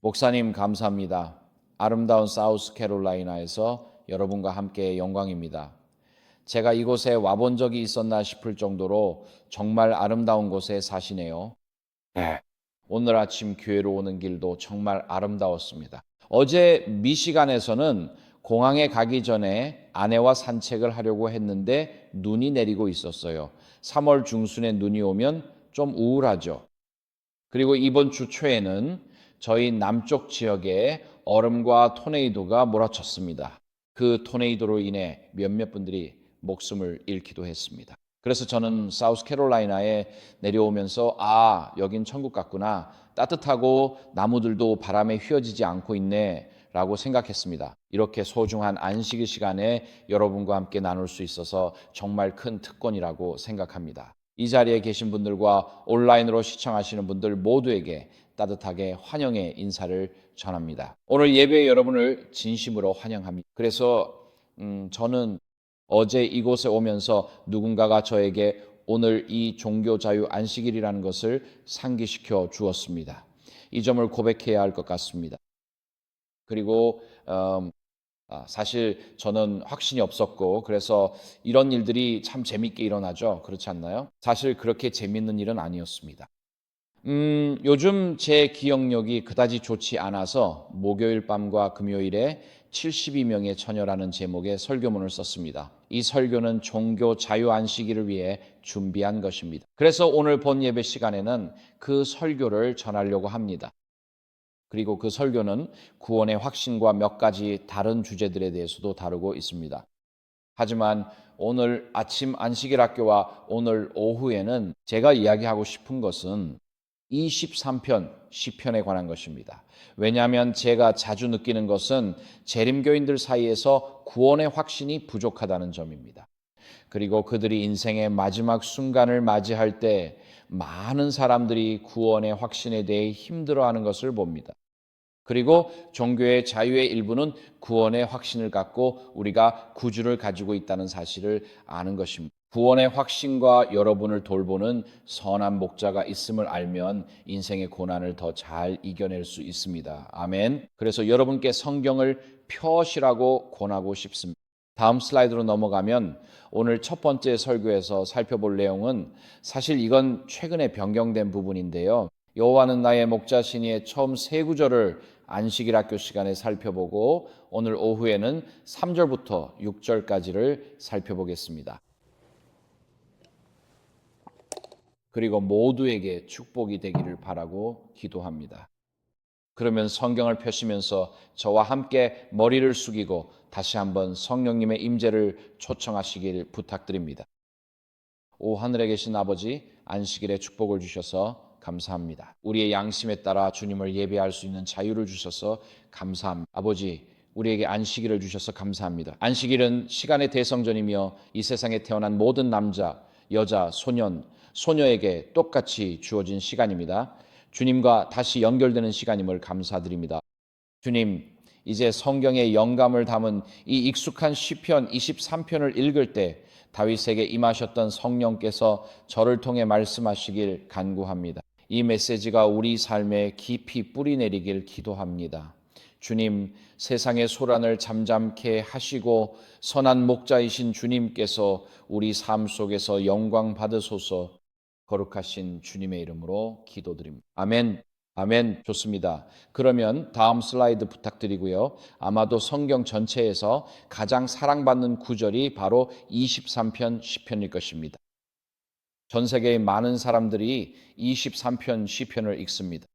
목사님 감사합니다. 아름다운 사우스캐롤라이나에서 여러분과 함께 영광입니다. 제가 이곳에 와본 적이 있었나 싶을 정도로 정말 아름다운 곳에 사시네요. 네. 오늘 아침 교회로 오는 길도 정말 아름다웠습니다. 어제 미시간에서는 공항에 가기 전에 아내와 산책을 하려고 했는데 눈이 내리고 있었어요. 3월 중순에 눈이 오면 좀 우울하죠. 그리고 이번 주 초에는 저희 남쪽 지역에 얼음과 토네이도가 몰아쳤습니다. 그 토네이도로 인해 몇몇 분들이 목숨을 잃기도 했습니다. 그래서 저는 사우스캐롤라이나에 내려오면서 여긴 천국 같구나. 따뜻하고 나무들도 바람에 휘어지지 않고 있네 라고 생각했습니다. 이렇게 소중한 안식의 시간에 여러분과 함께 나눌 수 있어서 정말 큰 특권이라고 생각합니다. 이 자리에 계신 분들과 온라인으로 시청하시는 분들 모두에게 따뜻하게 환영의 인사를 전합니다. 오늘 예배에 여러분을 진심으로 환영합니다. 그래서 저는 어제 이곳에 오면서 누군가가 저에게 오늘 이 종교 자유 안식일이라는 것을 상기시켜 주었습니다. 이 점을 고백해야 할 것 같습니다. 그리고 사실 저는 확신이 없었고 그래서 이런 일들이 참 재밌게 일어나죠. 그렇지 않나요? 사실 그렇게 재밌는 일은 아니었습니다. 요즘 제 기억력이 그다지 좋지 않아서 목요일 밤과 금요일에 72명의 처녀라는 제목의 설교문을 썼습니다. 이 설교는 종교 자유 안식일을 위해 준비한 것입니다. 그래서 오늘 본 예배 시간에는 그 설교를 전하려고 합니다. 그리고 그 설교는 구원의 확신과 몇 가지 다른 주제들에 대해서도 다루고 있습니다. 하지만 오늘 아침 안식일 학교와 오늘 오후에는 제가 이야기하고 싶은 것은 23편 시편에 관한 것입니다. 왜냐하면 제가 자주 느끼는 것은 재림교인들 사이에서 구원의 확신이 부족하다는 점입니다. 그리고 그들이 인생의 마지막 순간을 맞이할 때 많은 사람들이 구원의 확신에 대해 힘들어하는 것을 봅니다. 그리고 종교의 자유의 일부는 구원의 확신을 갖고 우리가 구주를 가지고 있다는 사실을 아는 것입니다. 구원의 확신과 여러분을 돌보는 선한 목자가 있음을 알면 인생의 고난을 더 잘 이겨낼 수 있습니다. 아멘. 그래서 여러분께 성경을 펴시라고 권하고 싶습니다. 다음 슬라이드로 넘어가면 오늘 첫 번째 설교에서 살펴볼 내용은 사실 이건 최근에 변경된 부분인데요. 여호와는 나의 목자시니의 처음 세 구절을 안식일 학교 시간에 살펴보고 오늘 오후에는 3절부터 6절까지를 살펴보겠습니다. 그리고 모두에게 축복이 되기를 바라고 기도합니다. 그러면 성경을 펴시면서 저와 함께 머리를 숙이고 다시 한번 성령님의 임재를 초청하시길 부탁드립니다. 오 하늘에 계신 아버지, 안식일에 축복을 주셔서 감사합니다. 우리의 양심에 따라 주님을 예배할 수 있는 자유를 주셔서 감사합니다. 아버지, 우리에게 안식일을 주셔서 감사합니다. 안식일은 시간의 대성전이며 이 세상에 태어난 모든 남자, 여자, 소년, 소녀에게 똑같이 주어진 시간입니다. 주님과 다시 연결되는 시간임을 감사드립니다. 주님, 이제 성경의 영감을 담은 이 익숙한 시편 23편을 읽을 때 다윗에게 임하셨던 성령께서 저를 통해 말씀하시길 간구합니다. 이 메시지가 우리 삶에 깊이 뿌리 내리길 기도합니다. 주님, 세상의 소란을 잠잠케 하시고 선한 목자이신 주님께서 우리 삶 속에서 영광 받으소서. 거룩하신 주님의 이름으로 기도드립니다. 아멘. 아멘. 좋습니다. 그러면 다음 슬라이드 부탁드리고요. 아마도 성경 전체에서 가장 사랑받는 구절이 바로 23편 시편일 것입니다. 전 세계의 많은 사람들이 23편 시편을 읽습니다.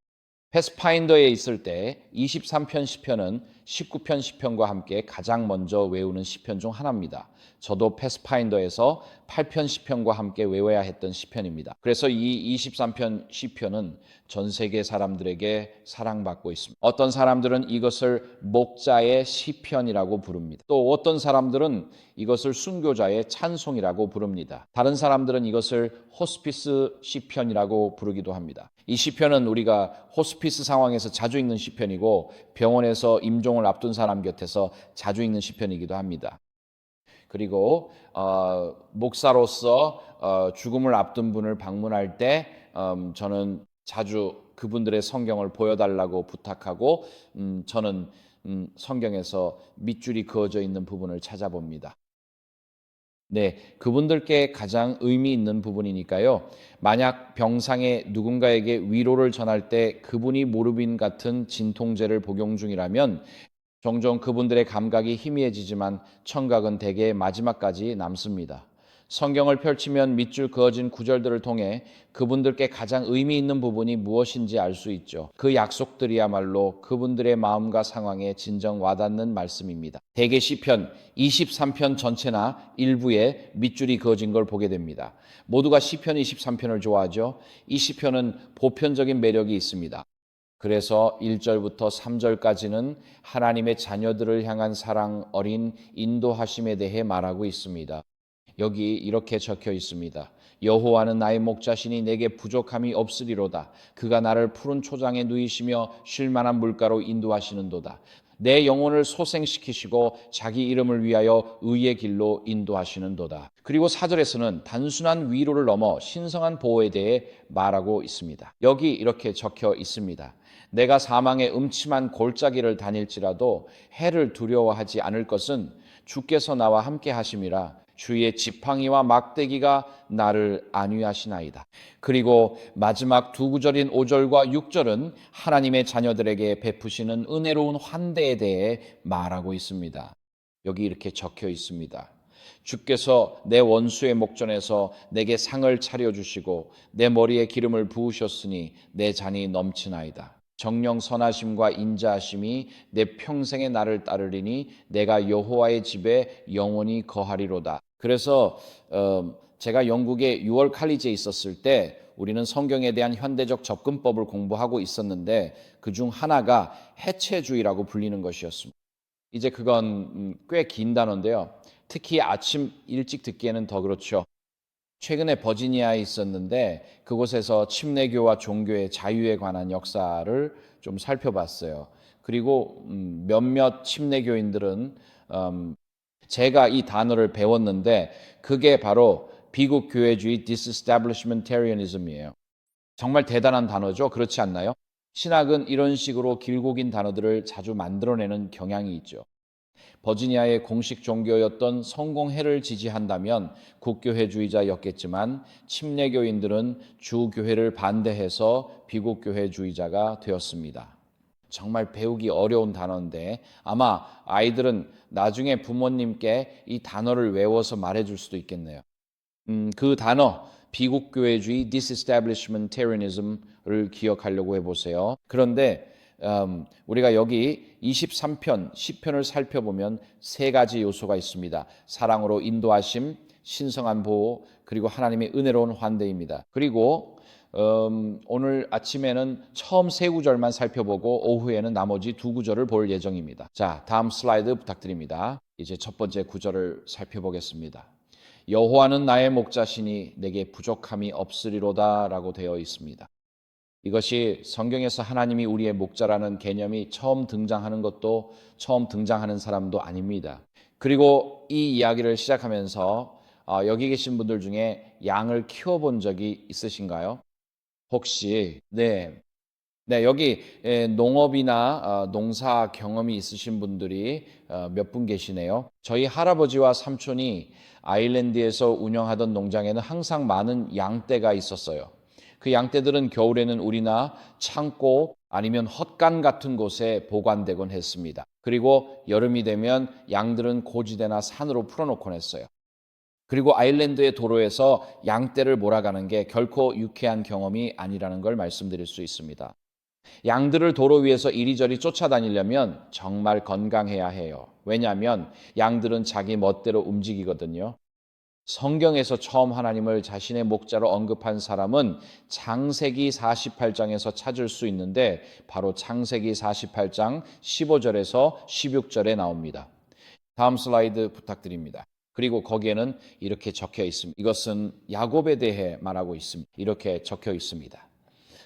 패스파인더에 있을 때 23편 시편은 19편 시편과 함께 가장 먼저 외우는 시편 중 하나입니다. 저도 패스파인더에서 8편 시편과 함께 외워야 했던 시편입니다. 그래서 이 23편 시편은 전 세계 사람들에게 사랑받고 있습니다. 어떤 사람들은 이것을 목자의 시편이라고 부릅니다. 또 어떤 사람들은 이것을 순교자의 찬송이라고 부릅니다. 다른 사람들은 이것을 호스피스 시편이라고 부르기도 합니다. 이 시편은 우리가 호스피스 상황에서 자주 읽는 시편이고 병원에서 임종을 앞둔 사람 곁에서 자주 읽는 시편이기도 합니다. 그리고 목사로서 죽음을 앞둔 분을 방문할 때 저는 자주 그분들의 성경을 보여달라고 부탁하고 저는 성경에서 밑줄이 그어져 있는 부분을 찾아봅니다. 네, 그분들께 가장 의미 있는 부분이니까요. 만약 병상에 누군가에게 위로를 전할 때 그분이 모르빈 같은 진통제를 복용 중이라면 종종 그분들의 감각이 희미해지지만 청각은 대개 마지막까지 남습니다. 성경을 펼치면 밑줄 그어진 구절들을 통해 그분들께 가장 의미 있는 부분이 무엇인지 알 수 있죠. 그 약속들이야말로 그분들의 마음과 상황에 진정 와닿는 말씀입니다. 대개 시편 23편 전체나 일부에 밑줄이 그어진 걸 보게 됩니다. 모두가 시편 23편을 좋아하죠. 이 시편은 보편적인 매력이 있습니다. 그래서 1절부터 3절까지는 하나님의 자녀들을 향한 사랑 어린 인도하심에 대해 말하고 있습니다. 여기 이렇게 적혀 있습니다. 여호와는 나의 목자시니 내게 부족함이 없으리로다. 그가 나를 푸른 초장에 누이시며 쉴 만한 물가로 인도하시는도다. 내 영혼을 소생시키시고 자기 이름을 위하여 의의 길로 인도하시는도다. 그리고 4절에서는 단순한 위로를 넘어 신성한 보호에 대해 말하고 있습니다. 여기 이렇게 적혀 있습니다. 내가 사망의 음침한 골짜기를 다닐지라도 해를 두려워하지 않을 것은 주께서 나와 함께 하심이라. 주의 지팡이와 막대기가 나를 안위하시나이다. 그리고 마지막 두 구절인 5절과 6절은 하나님의 자녀들에게 베푸시는 은혜로운 환대에 대해 말하고 있습니다. 여기 이렇게 적혀 있습니다. 주께서 내 원수의 목전에서 내게 상을 차려주시고 내 머리에 기름을 부으셨으니 내 잔이 넘치나이다. 정령 선하심과 인자하심이 내 평생의 나를 따르리니 내가 여호와의 집에 영원히 거하리로다. 그래서 제가 영국의 6월 칼리지에 있었을 때 우리는 성경에 대한 현대적 접근법을 공부하고 있었는데 그중 하나가 해체주의라고 불리는 것이었습니다. 이제 그건 꽤 긴 단어인데요. 특히 아침 일찍 듣기에는 더 그렇죠. 최근에 버지니아에 있었는데 그곳에서 침례교와 종교의 자유에 관한 역사를 좀 살펴봤어요. 그리고 몇몇 침례교인들은 제가 이 단어를 배웠는데 그게 바로 비국 교회주의 disestablishmentarianism이에요. 정말 대단한 단어죠. 그렇지 않나요? 신학은 이런 식으로 길고 긴 단어들을 자주 만들어내는 경향이 있죠. 버지니아의 공식 종교였던 성공회를 지지한다면 국교회주의자였겠지만 침례교인들은 주교회를 반대해서 비국교회주의자가 되었습니다. 정말 배우기 어려운 단어인데 아마 아이들은 나중에 부모님께 이 단어를 외워서 말해줄 수도 있겠네요. 그 단어 비국교회주의 disestablishmentarianism을 기억하려고 해보세요. 그런데 우리가 여기 23편, 10편을 살펴보면 세 가지 요소가 있습니다. 사랑으로 인도하심, 신성한 보호, 그리고 하나님의 은혜로운 환대입니다. 그리고 오늘 아침에는 처음 세 구절만 살펴보고 오후에는 나머지 두 구절을 볼 예정입니다. 자, 다음 슬라이드 부탁드립니다. 이제 첫 번째 구절을 살펴보겠습니다. 여호와는 나의 목자시니 내게 부족함이 없으리로다 라고 되어 있습니다. 이것이 성경에서 하나님이 우리의 목자라는 개념이 처음 등장하는 것도 처음 등장하는 사람도 아닙니다. 그리고 이 이야기를 시작하면서 여기 계신 분들 중에 양을 키워본 적이 있으신가요? 혹시 네, 여기 농업이나 농사 경험이 있으신 분들이 몇 분 계시네요. 저희 할아버지와 삼촌이 아일랜드에서 운영하던 농장에는 항상 많은 양떼가 있었어요. 그 양떼들은 겨울에는 우리나 창고 아니면 헛간 같은 곳에 보관되곤 했습니다. 그리고 여름이 되면 양들은 고지대나 산으로 풀어놓곤 했어요. 그리고 아일랜드의 도로에서 양떼를 몰아가는 게 결코 유쾌한 경험이 아니라는 걸 말씀드릴 수 있습니다. 양들을 도로 위에서 이리저리 쫓아다니려면 정말 건강해야 해요. 왜냐하면 양들은 자기 멋대로 움직이거든요. 성경에서 처음 하나님을 자신의 목자로 언급한 사람은 창세기 48장에서 찾을 수 있는데 바로 창세기 48장 15절에서 16절에 나옵니다. 다음 슬라이드 부탁드립니다. 그리고 거기에는 이렇게 적혀 있습니다. 이것은 야곱에 대해 말하고 있습니다. 이렇게 적혀 있습니다.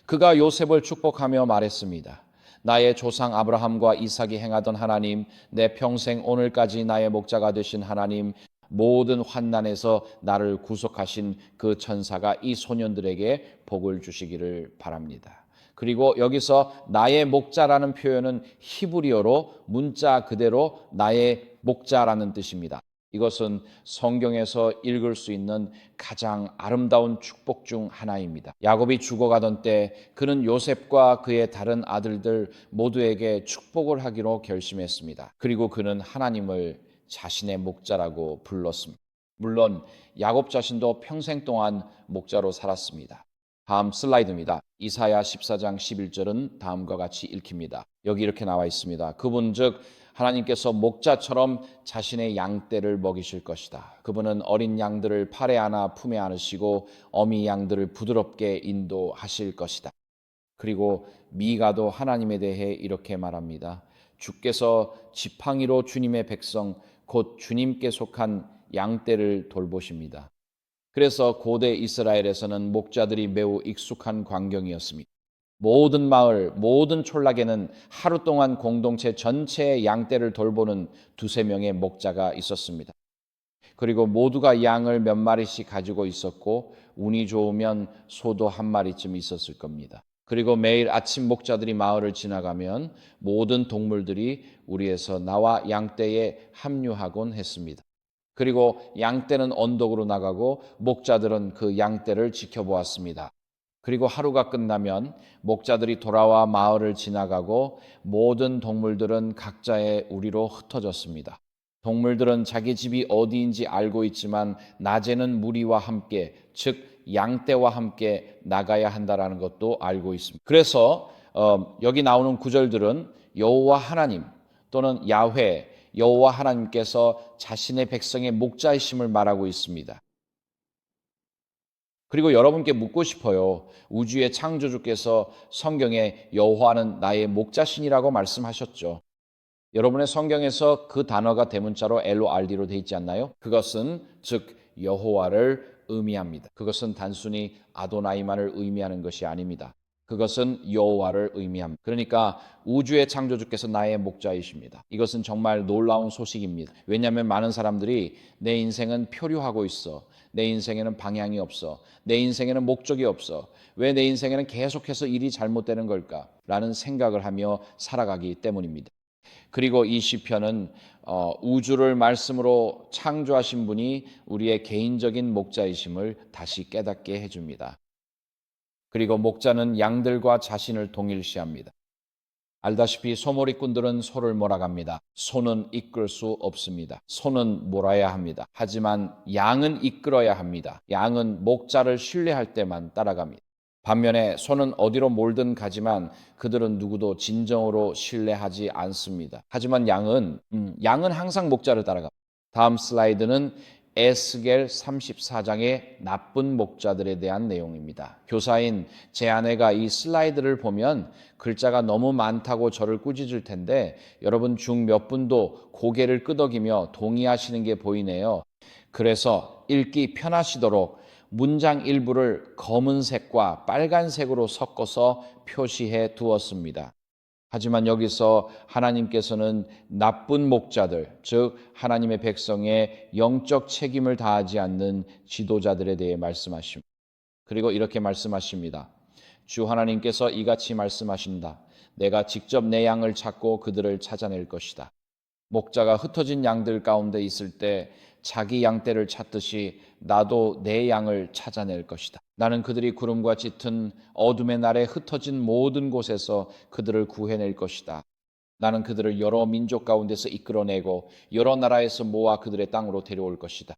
그가 요셉을 축복하며 말했습니다. 나의 조상 아브라함과 이삭이 행하던 하나님, 내 평생 오늘까지 나의 목자가 되신 하나님, 모든 환난에서 나를 구속하신 그 천사가 이 소년들에게 복을 주시기를 바랍니다. 그리고 여기서 나의 목자라는 표현은 히브리어로 문자 그대로 나의 목자라는 뜻입니다. 이것은 성경에서 읽을 수 있는 가장 아름다운 축복 중 하나입니다. 야곱이 죽어가던 때 그는 요셉과 그의 다른 아들들 모두에게 축복을 하기로 결심했습니다. 그리고 그는 하나님을 자신의 목자라고 불렀습니다. 물론 야곱 자신도 평생 동안 목자로 살았습니다. 다음 슬라이드입니다. 이사야 14장 11절은 다음과 같이 읽힙니다. 여기 이렇게 나와 있습니다. 그분 즉 하나님께서 목자처럼 자신의 양떼를 먹이실 것이다. 그분은 어린 양들을 팔에 안아 품에 안으시고 어미 양들을 부드럽게 인도하실 것이다. 그리고 미가도 하나님에 대해 이렇게 말합니다. 주께서 지팡이로 주님의 백성 곧 주님께 속한 양떼를 돌보십니다. 그래서 고대 이스라엘에서는 목자들이 매우 익숙한 광경이었습니다. 모든 마을, 모든 촌락에는 하루 동안 공동체 전체의 양떼를 돌보는 두세 명의 목자가 있었습니다. 그리고 모두가 양을 몇 마리씩 가지고 있었고 운이 좋으면 소도 한 마리쯤 있었을 겁니다. 그리고 매일 아침 목자들이 마을을 지나가면 모든 동물들이 우리에서 나와 양떼에 합류하곤 했습니다. 그리고 양떼는 언덕으로 나가고 목자들은 그 양떼를 지켜보았습니다. 그리고 하루가 끝나면 목자들이 돌아와 마을을 지나가고 모든 동물들은 각자의 우리로 흩어졌습니다. 동물들은 자기 집이 어디인지 알고 있지만 낮에는 무리와 함께, 즉 양떼와 함께 나가야 한다라는 것도 알고 있습니다. 그래서 여기 나오는 구절들은 여호와 하나님 또는 야훼, 여호와 하나님께서 자신의 백성의 목자이심을 말하고 있습니다. 그리고 여러분께 묻고 싶어요. 우주의 창조주께서 성경에 여호와는 나의 목자신이라고 말씀하셨죠. 여러분의 성경에서 그 단어가 대문자로 LORD로 되어 있지 않나요? 그것은 즉 여호와를 의미합니다. 그것은 단순히 아도나이만을 의미하는 것이 아닙니다. 그것은 여호와를 의미합니다. 그러니까 우주의 창조주께서 나의 목자이십니다. 이것은 정말 놀라운 소식입니다. 왜냐하면 많은 사람들이 내 인생은 표류하고 있어. 내 인생에는 방향이 없어. 내 인생에는 목적이 없어. 왜 내 인생에는 계속해서 일이 잘못되는 걸까? 라는 생각을 하며 살아가기 때문입니다. 그리고 이 시편은 우주를 말씀으로 창조하신 분이 우리의 개인적인 목자이심을 다시 깨닫게 해줍니다. 그리고 목자는 양들과 자신을 동일시합니다. 알다시피 소몰이꾼들은 소를 몰아갑니다. 소는 이끌 수 없습니다. 소는 몰아야 합니다. 하지만 양은 이끌어야 합니다. 양은 목자를 신뢰할 때만 따라갑니다. 반면에 소는 어디로 몰든 가지만 그들은 누구도 진정으로 신뢰하지 않습니다. 하지만 양은 항상 목자를 따라갑니다. 다음 슬라이드는 에스겔 34장의 나쁜 목자들에 대한 내용입니다. 교사인 제 아내가 이 슬라이드를 보면 글자가 너무 많다고 저를 꾸짖을 텐데 여러분 중 몇 분도 고개를 끄덕이며 동의하시는 게 보이네요. 그래서 읽기 편하시도록 문장 일부를 검은색과 빨간색으로 섞어서 표시해 두었습니다. 하지만 여기서 하나님께서는 나쁜 목자들, 즉 하나님의 백성의 영적 책임을 다하지 않는 지도자들에 대해 말씀하십니다. 그리고 이렇게 말씀하십니다. 주 하나님께서 이같이 말씀하신다. 내가 직접 내 양을 찾고 그들을 찾아낼 것이다. 목자가 흩어진 양들 가운데 있을 때 자기 양떼를 찾듯이 나도 내 양을 찾아낼 것이다. 나는 그들이 구름과 짙은 어둠의 날에 흩어진 모든 곳에서 그들을 구해낼 것이다. 나는 그들을 여러 민족 가운데서 이끌어내고 여러 나라에서 모아 그들의 땅으로 데려올 것이다.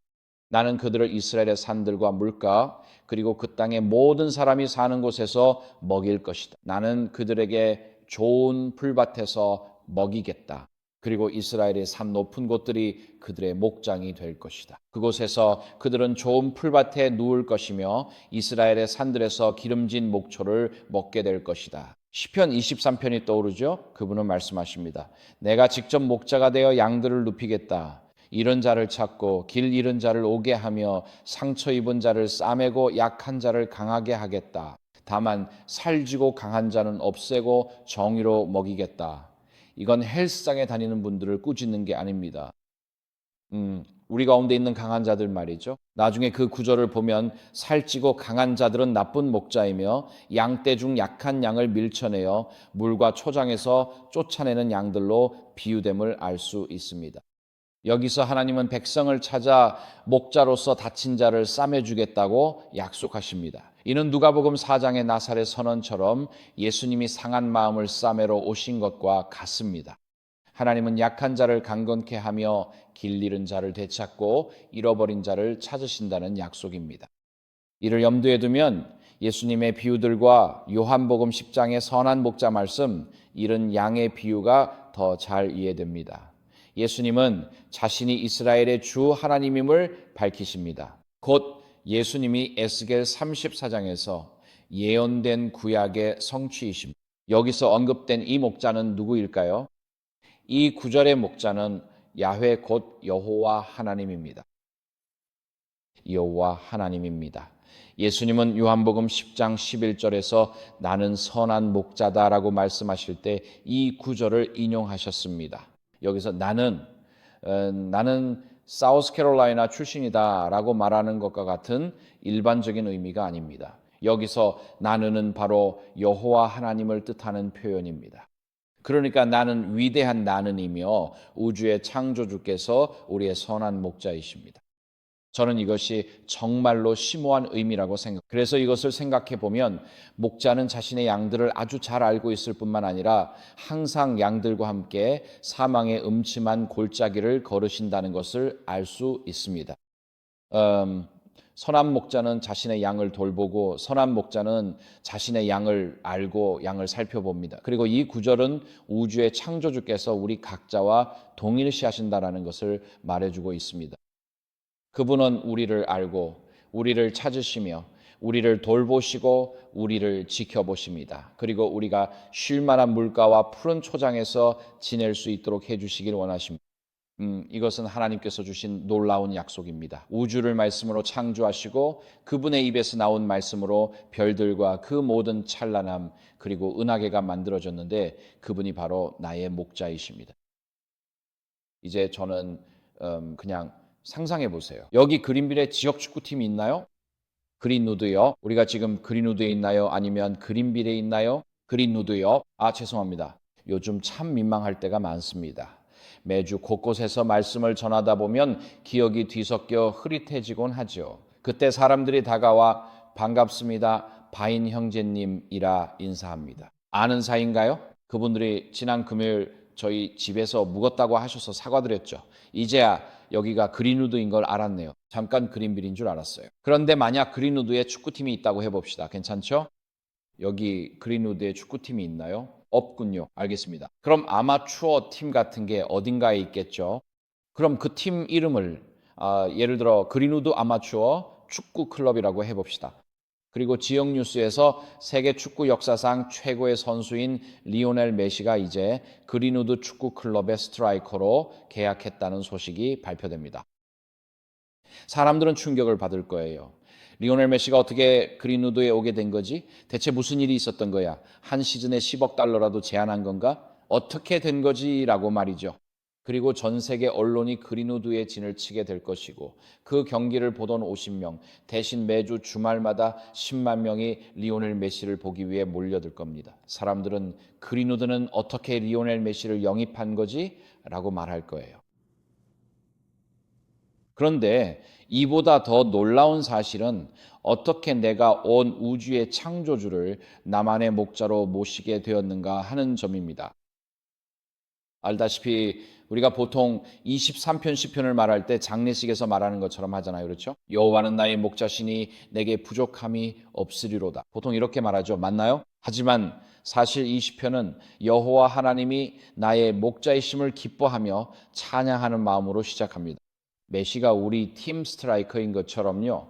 나는 그들을 이스라엘의 산들과 물가 그리고 그 땅의 모든 사람이 사는 곳에서 먹일 것이다. 나는 그들에게 좋은 풀밭에서 먹이겠다. 그리고 이스라엘의 산 높은 곳들이 그들의 목장이 될 것이다. 그곳에서 그들은 좋은 풀밭에 누울 것이며 이스라엘의 산들에서 기름진 목초를 먹게 될 것이다. 시편 23편이 떠오르죠? 그분은 말씀하십니다. 내가 직접 목자가 되어 양들을 눕히겠다. 잃은 자를 찾고 길 잃은 자를 오게 하며 상처 입은 자를 싸매고 약한 자를 강하게 하겠다. 다만 살지고 강한 자는 없애고 정의로 먹이겠다. 이건 헬스장에 다니는 분들을 꾸짖는 게 아닙니다. 우리 가운데 있는 강한 자들 말이죠. 나중에 그 구절을 보면 살찌고 강한 자들은 나쁜 목자이며 양떼 중 약한 양을 밀쳐내어 물과 초장에서 쫓아내는 양들로 비유됨을 알 수 있습니다. 여기서 하나님은 백성을 찾아 목자로서 다친 자를 싸매주겠다고 약속하십니다. 이는 누가복음 4장의 나사렛 선언처럼 예수님이 상한 마음을 싸매러 오신 것과 같습니다. 하나님은 약한 자를 강건케 하며 길 잃은 자를 되찾고 잃어버린 자를 찾으신다는 약속입니다. 이를 염두에 두면 예수님의 비유들과 요한복음 10장의 선한 목자 말씀, 잃은 양의 비유가 더 잘 이해됩니다. 예수님은 자신이 이스라엘의 주 하나님임을 밝히십니다. 곧 예수님이 에스겔 34장에서 예언된 구약의 성취이십니다. 여기서 언급된 이 목자는 누구일까요? 이 구절의 목자는 야훼 곧 여호와 하나님입니다. 여호와 하나님입니다. 예수님은 요한복음 10장 11절에서 나는 선한 목자다라고 말씀하실 때 이 구절을 인용하셨습니다. 여기서 나는 사우스캐롤라이나 출신이다라고 말하는 것과 같은 일반적인 의미가 아닙니다. 여기서 나는은 바로 여호와 하나님을 뜻하는 표현입니다. 그러니까 나는 위대한 나는이며 우주의 창조주께서 우리의 선한 목자이십니다. 저는 이것이 정말로 심오한 의미라고 생각합니다. 그래서 이것을 생각해 보면 목자는 자신의 양들을 아주 잘 알고 있을 뿐만 아니라 항상 양들과 함께 사망의 음침한 골짜기를 걸으신다는 것을 알 수 있습니다. 선한 목자는 자신의 양을 돌보고 선한 목자는 자신의 양을 알고 양을 살펴봅니다. 그리고 이 구절은 우주의 창조주께서 우리 각자와 동일시하신다라는 것을 말해주고 있습니다. 그분은 우리를 알고 우리를 찾으시며 우리를 돌보시고 우리를 지켜보십니다. 그리고 우리가 쉴 만한 물가와 푸른 초장에서 지낼 수 있도록 해주시길 원하십니다. 이것은 하나님께서 주신 놀라운 약속입니다. 우주를 말씀으로 창조하시고 그분의 입에서 나온 말씀으로 별들과 그 모든 찬란함 그리고 은하계가 만들어졌는데 그분이 바로 나의 목자이십니다. 이제 저는 그냥 상상해 보세요. 여기 그린빌에 지역 축구팀이 있나요? 그린우드요. 우리가 지금 그린우드에 있나요? 아니면 그린빌에 있나요? 그린우드요. 죄송합니다. 요즘 참 민망할 때가 많습니다. 매주 곳곳에서 말씀을 전하다 보면 기억이 뒤섞여 흐릿해지곤 하죠. 그때 사람들이 다가와 반갑습니다. 바인 형제님이라 인사합니다. 아는 사이인가요? 그분들이 지난 금요일 저희 집에서 묵었다고 하셔서 사과드렸죠. 이제야 여기가 그린우드인 걸 알았네요. 잠깐 그린빌인 줄 알았어요. 그런데 만약 그린우드에 축구팀이 있다고 해봅시다. 괜찮죠? 여기 그린우드에 축구팀이 있나요? 없군요. 알겠습니다. 그럼 아마추어 팀 같은 게 어딘가에 있겠죠. 그럼 그 팀 이름을 예를 들어 그린우드 아마추어 축구 클럽이라고 해봅시다. 그리고 지역 뉴스에서 세계 축구 역사상 최고의 선수인 리오넬 메시가 이제 그린우드 축구 클럽의 스트라이커로 계약했다는 소식이 발표됩니다. 사람들은 충격을 받을 거예요. 리오넬 메시가 어떻게 그린우드에 오게 된 거지? 대체 무슨 일이 있었던 거야? 한 시즌에 10억 달러라도 제안한 건가? 어떻게 된 거지? 라고 말이죠. 그리고 전 세계 언론이 그린우드의 진을 치게 될 것이고 그 경기를 보던 50명, 대신 매주 주말마다 10만 명이 리오넬 메시를 보기 위해 몰려들 겁니다. 사람들은 그린우드는 어떻게 리오넬 메시를 영입한 거지? 라고 말할 거예요. 그런데 이보다 더 놀라운 사실은 어떻게 내가 온 우주의 창조주를 나만의 목자로 모시게 되었는가 하는 점입니다. 알다시피 우리가 보통 23편 시편을 말할 때 장례식에서 말하는 것처럼 하잖아요. 그렇죠? 여호와는 나의 목자시니 내게 부족함이 없으리로다. 보통 이렇게 말하죠. 맞나요? 하지만 사실 이 시편은 여호와 하나님이 나의 목자이심을 기뻐하며 찬양하는 마음으로 시작합니다. 메시가 우리 팀 스트라이커인 것처럼요.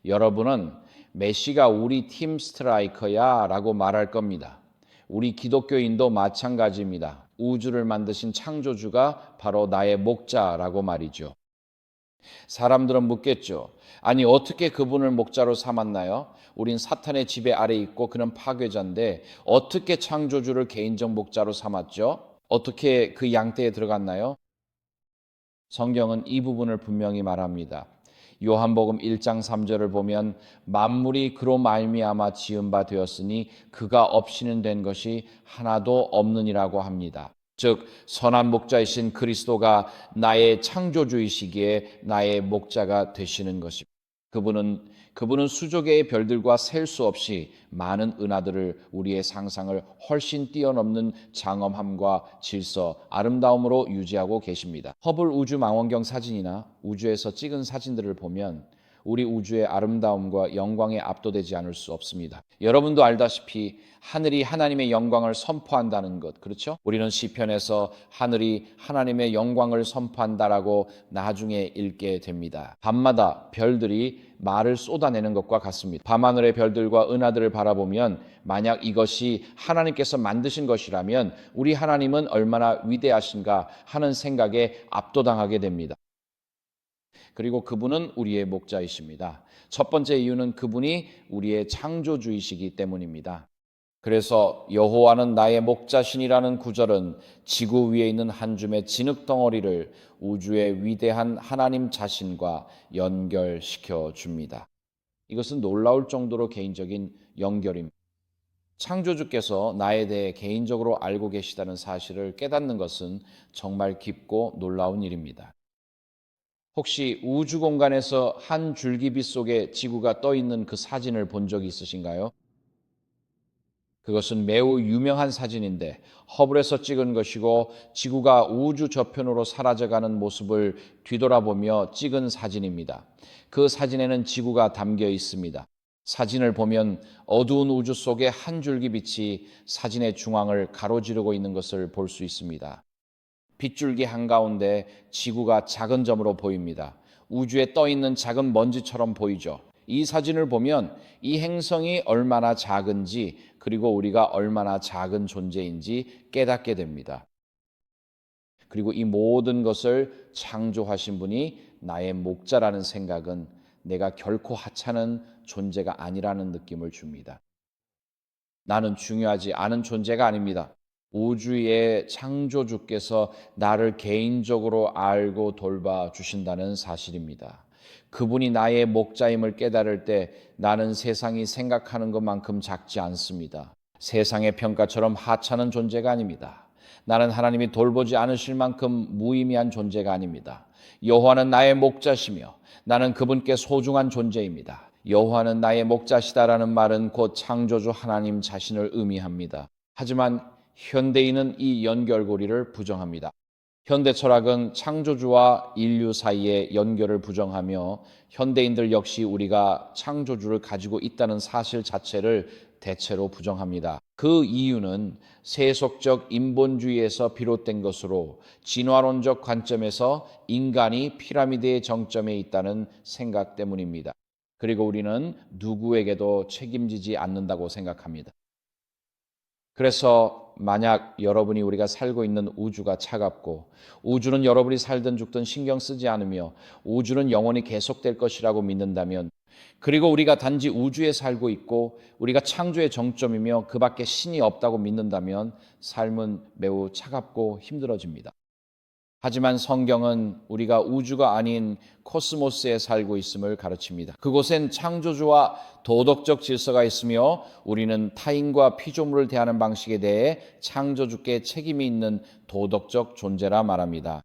여러분은 메시가 우리 팀 스트라이커야 라고 말할 겁니다. 우리 기독교인도 마찬가지입니다. 우주를 만드신 창조주가 바로 나의 목자라고 말이죠. 사람들은 묻겠죠. 아니 어떻게 그분을 목자로 삼았나요? 우린 사탄의 지배 아래 있고 그는 파괴자인데 어떻게 창조주를 개인적 목자로 삼았죠? 어떻게 그 양떼에 들어갔나요? 성경은 이 부분을 분명히 말합니다. 요한복음 1장 3절을 보면 만물이 그로 말미암아 지은 바 되었으니 그가 없이는 된 것이 하나도 없느니라고 합니다. 즉 선한 목자이신 그리스도가 나의 창조주이시기에 나의 목자가 되시는 것입니다. 그분은 수조계의 별들과 셀 수 없이 많은 은하들을 우리의 상상을 훨씬 뛰어넘는 장엄함과 질서, 아름다움으로 유지하고 계십니다. 허블 우주 망원경 사진이나 우주에서 찍은 사진들을 보면 우리 우주의 아름다움과 영광에 압도되지 않을 수 없습니다. 여러분도 알다시피 하늘이 하나님의 영광을 선포한다는 것, 그렇죠? 우리는 시편에서 하늘이 하나님의 영광을 선포한다라고 나중에 읽게 됩니다. 밤마다 별들이 말을 쏟아내는 것과 같습니다. 밤하늘의 별들과 은하들을 바라보면 만약 이것이 하나님께서 만드신 것이라면 우리 하나님은 얼마나 위대하신가 하는 생각에 압도당하게 됩니다. 그리고 그분은 우리의 목자이십니다. 첫 번째 이유는 그분이 우리의 창조주이시기 때문입니다. 그래서 여호와는 나의 목자신이라는 구절은 지구 위에 있는 한 줌의 진흙 덩어리를 우주의 위대한 하나님 자신과 연결시켜 줍니다. 이것은 놀라울 정도로 개인적인 연결입니다. 창조주께서 나에 대해 개인적으로 알고 계시다는 사실을 깨닫는 것은 정말 깊고 놀라운 일입니다. 혹시 우주 공간에서 한 줄기빛 속에 지구가 떠 있는 그 사진을 본 적이 있으신가요? 그것은 매우 유명한 사진인데 허블에서 찍은 것이고 지구가 우주 저편으로 사라져가는 모습을 뒤돌아보며 찍은 사진입니다. 그 사진에는 지구가 담겨 있습니다. 사진을 보면 어두운 우주 속에 한 줄기 빛이 사진의 중앙을 가로지르고 있는 것을 볼 수 있습니다. 빗줄기 한가운데 지구가 작은 점으로 보입니다. 우주에 떠 있는 작은 먼지처럼 보이죠. 이 사진을 보면 이 행성이 얼마나 작은지 그리고 우리가 얼마나 작은 존재인지 깨닫게 됩니다. 그리고 이 모든 것을 창조하신 분이 나의 목자라는 생각은 내가 결코 하찮은 존재가 아니라는 느낌을 줍니다. 나는 중요하지 않은 존재가 아닙니다. 우주의 창조주께서 나를 개인적으로 알고 돌봐 주신다는 사실입니다. 그분이 나의 목자임을 깨달을 때 나는 세상이 생각하는 것만큼 작지 않습니다. 세상의 평가처럼 하찮은 존재가 아닙니다. 나는 하나님이 돌보지 않으실 만큼 무의미한 존재가 아닙니다. 여호와는 나의 목자시며 나는 그분께 소중한 존재입니다. 여호와는 나의 목자시다라는 말은 곧 창조주 하나님 자신을 의미합니다. 하지만 현대인은 이 연결고리를 부정합니다. 현대 철학은 창조주와 인류 사이의 연결을 부정하며 현대인들 역시 우리가 창조주를 가지고 있다는 사실 자체를 대체로 부정합니다. 그 이유는 세속적 인본주의에서 비롯된 것으로 진화론적 관점에서 인간이 피라미드의 정점에 있다는 생각 때문입니다. 그리고 우리는 누구에게도 책임지지 않는다고 생각합니다. 그래서 만약 여러분이 우리가 살고 있는 우주가 차갑고 우주는 여러분이 살든 죽든 신경 쓰지 않으며 우주는 영원히 계속될 것이라고 믿는다면 그리고 우리가 단지 우주에 살고 있고 우리가 창조의 정점이며 그 밖에 신이 없다고 믿는다면 삶은 매우 차갑고 힘들어집니다. 하지만 성경은 우리가 우주가 아닌 코스모스에 살고 있음을 가르칩니다. 그곳엔 창조주와 도덕적 질서가 있으며 우리는 타인과 피조물을 대하는 방식에 대해 창조주께 책임이 있는 도덕적 존재라 말합니다.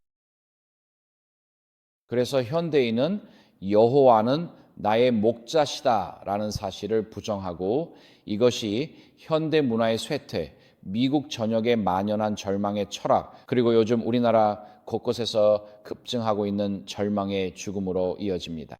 그래서 현대인은 여호와는 나의 목자시다라는 사실을 부정하고 이것이 현대 문화의 쇠퇴, 미국 전역에 만연한 절망의 철학, 그리고 요즘 우리나라 곳곳에서 급증하고 있는 절망의 죽음으로 이어집니다.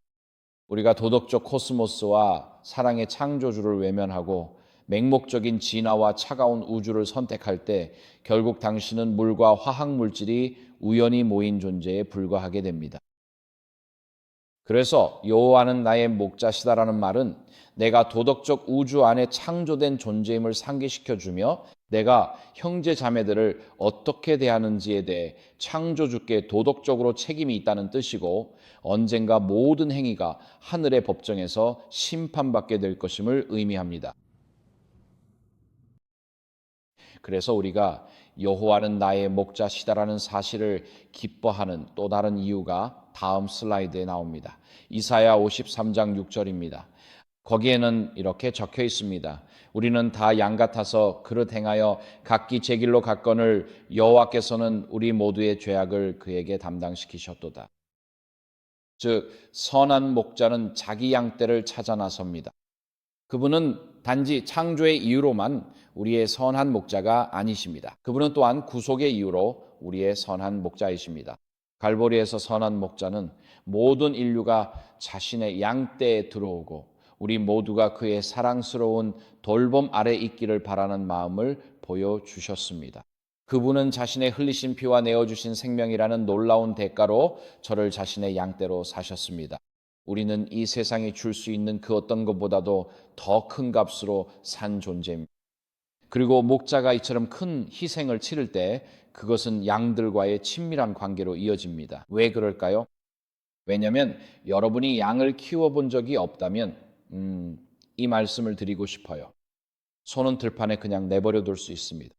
우리가 도덕적 코스모스와 사랑의 창조주를 외면하고 맹목적인 진화와 차가운 우주를 선택할 때 결국 당신은 물과 화학 물질이 우연히 모인 존재에 불과하게 됩니다. 그래서 여호와는 나의 목자시다라는 말은 내가 도덕적 우주 안에 창조된 존재임을 상기시켜주며 내가 형제 자매들을 어떻게 대하는지에 대해 창조주께 도덕적으로 책임이 있다는 뜻이고 언젠가 모든 행위가 하늘의 법정에서 심판받게 될 것임을 의미합니다. 그래서 우리가 여호와는 나의 목자시다라는 사실을 기뻐하는 또 다른 이유가 다음 슬라이드에 나옵니다. 이사야 53장 6절입니다. 거기에는 이렇게 적혀 있습니다. 우리는 다 양 같아서 그릇 행하여 각기 제 길로 갔거늘 여호와께서는 우리 모두의 죄악을 그에게 담당시키셨도다. 즉 선한 목자는 자기 양떼를 찾아 나섭니다. 그분은 단지 창조의 이유로만 우리의 선한 목자가 아니십니다. 그분은 또한 구속의 이유로 우리의 선한 목자이십니다. 갈보리에서 선한 목자는 모든 인류가 자신의 양떼에 들어오고 우리 모두가 그의 사랑스러운 돌봄 아래 있기를 바라는 마음을 보여주셨습니다. 그분은 자신의 흘리신 피와 내어주신 생명이라는 놀라운 대가로 저를 자신의 양떼로 사셨습니다. 우리는 이 세상이 줄 수 있는 그 어떤 것보다도 더 큰 값으로 산 존재입니다. 그리고 목자가 이처럼 큰 희생을 치를 때 그것은 양들과의 친밀한 관계로 이어집니다. 왜 그럴까요? 왜냐하면 여러분이 양을 키워본 적이 없다면 이 말씀을 드리고 싶어요. 소는 들판에 그냥 내버려 둘 수 있습니다.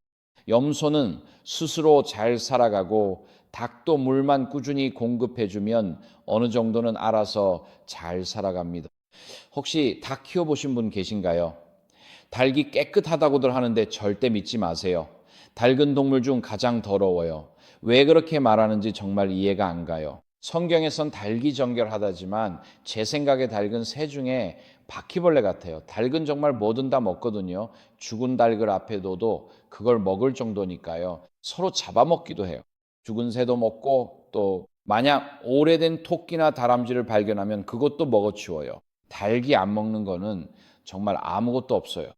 염소는 스스로 잘 살아가고 닭도 물만 꾸준히 공급해주면 어느 정도는 알아서 잘 살아갑니다. 혹시 닭 키워보신 분 계신가요? 닭이 깨끗하다고들 하는데 절대 믿지 마세요. 닭은 동물 중 가장 더러워요. 왜 그렇게 말하는지 정말 이해가 안 가요. 성경에선 닭이 정결하다지만 제 생각에 닭은 새 중에 바퀴벌레 같아요. 닭은 정말 뭐든 다 먹거든요. 죽은 닭을 앞에 둬도 그걸 먹을 정도니까요. 서로 잡아먹기도 해요. 죽은 새도 먹고 또 만약 오래된 토끼나 다람쥐를 발견하면 그것도 먹어치워요. 닭이 안 먹는 거는 정말 아무것도 없어요.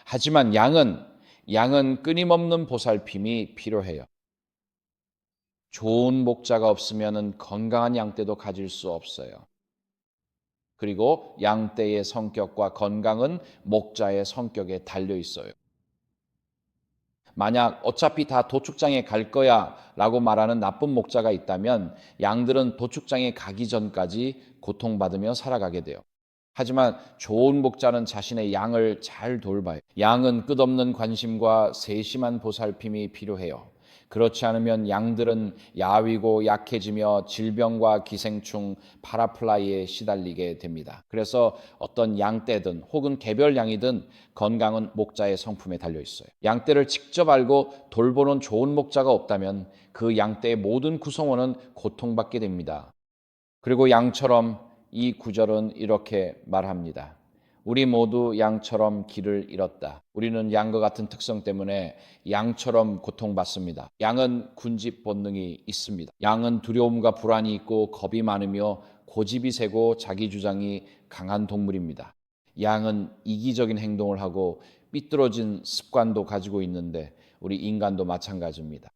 하지만 양은 끊임없는 보살핌이 필요해요. 좋은 목자가 없으면 건강한 양떼도 가질 수 없어요. 그리고 양떼의 성격과 건강은 목자의 성격에 달려 있어요. 만약 어차피 다 도축장에 갈 거야 라고 말하는 나쁜 목자가 있다면 양들은 도축장에 가기 전까지 고통받으며 살아가게 돼요. 하지만 좋은 목자는 자신의 양을 잘 돌봐요. 양은 끝없는 관심과 세심한 보살핌이 필요해요. 그렇지 않으면 양들은 야위고 약해지며 질병과 기생충, 파라플라이에 시달리게 됩니다. 그래서 어떤 양떼든 혹은 개별 양이든 건강은 목자의 성품에 달려 있어요. 양떼를 직접 알고 돌보는 좋은 목자가 없다면 그 양떼의 모든 구성원은 고통받게 됩니다. 그리고 양처럼 이 구절은 이렇게 말합니다. 우리 모두 양처럼 길을 잃었다. 우리는 양과 같은 특성 때문에 양처럼 고통받습니다. 양은 군집 본능이 있습니다. 양은 두려움과 불안이 있고 겁이 많으며 고집이 세고 자기 주장이 강한 동물입니다. 양은 이기적인 행동을 하고 삐뚤어진 습관도 가지고 있는데 우리 인간도 마찬가지입니다.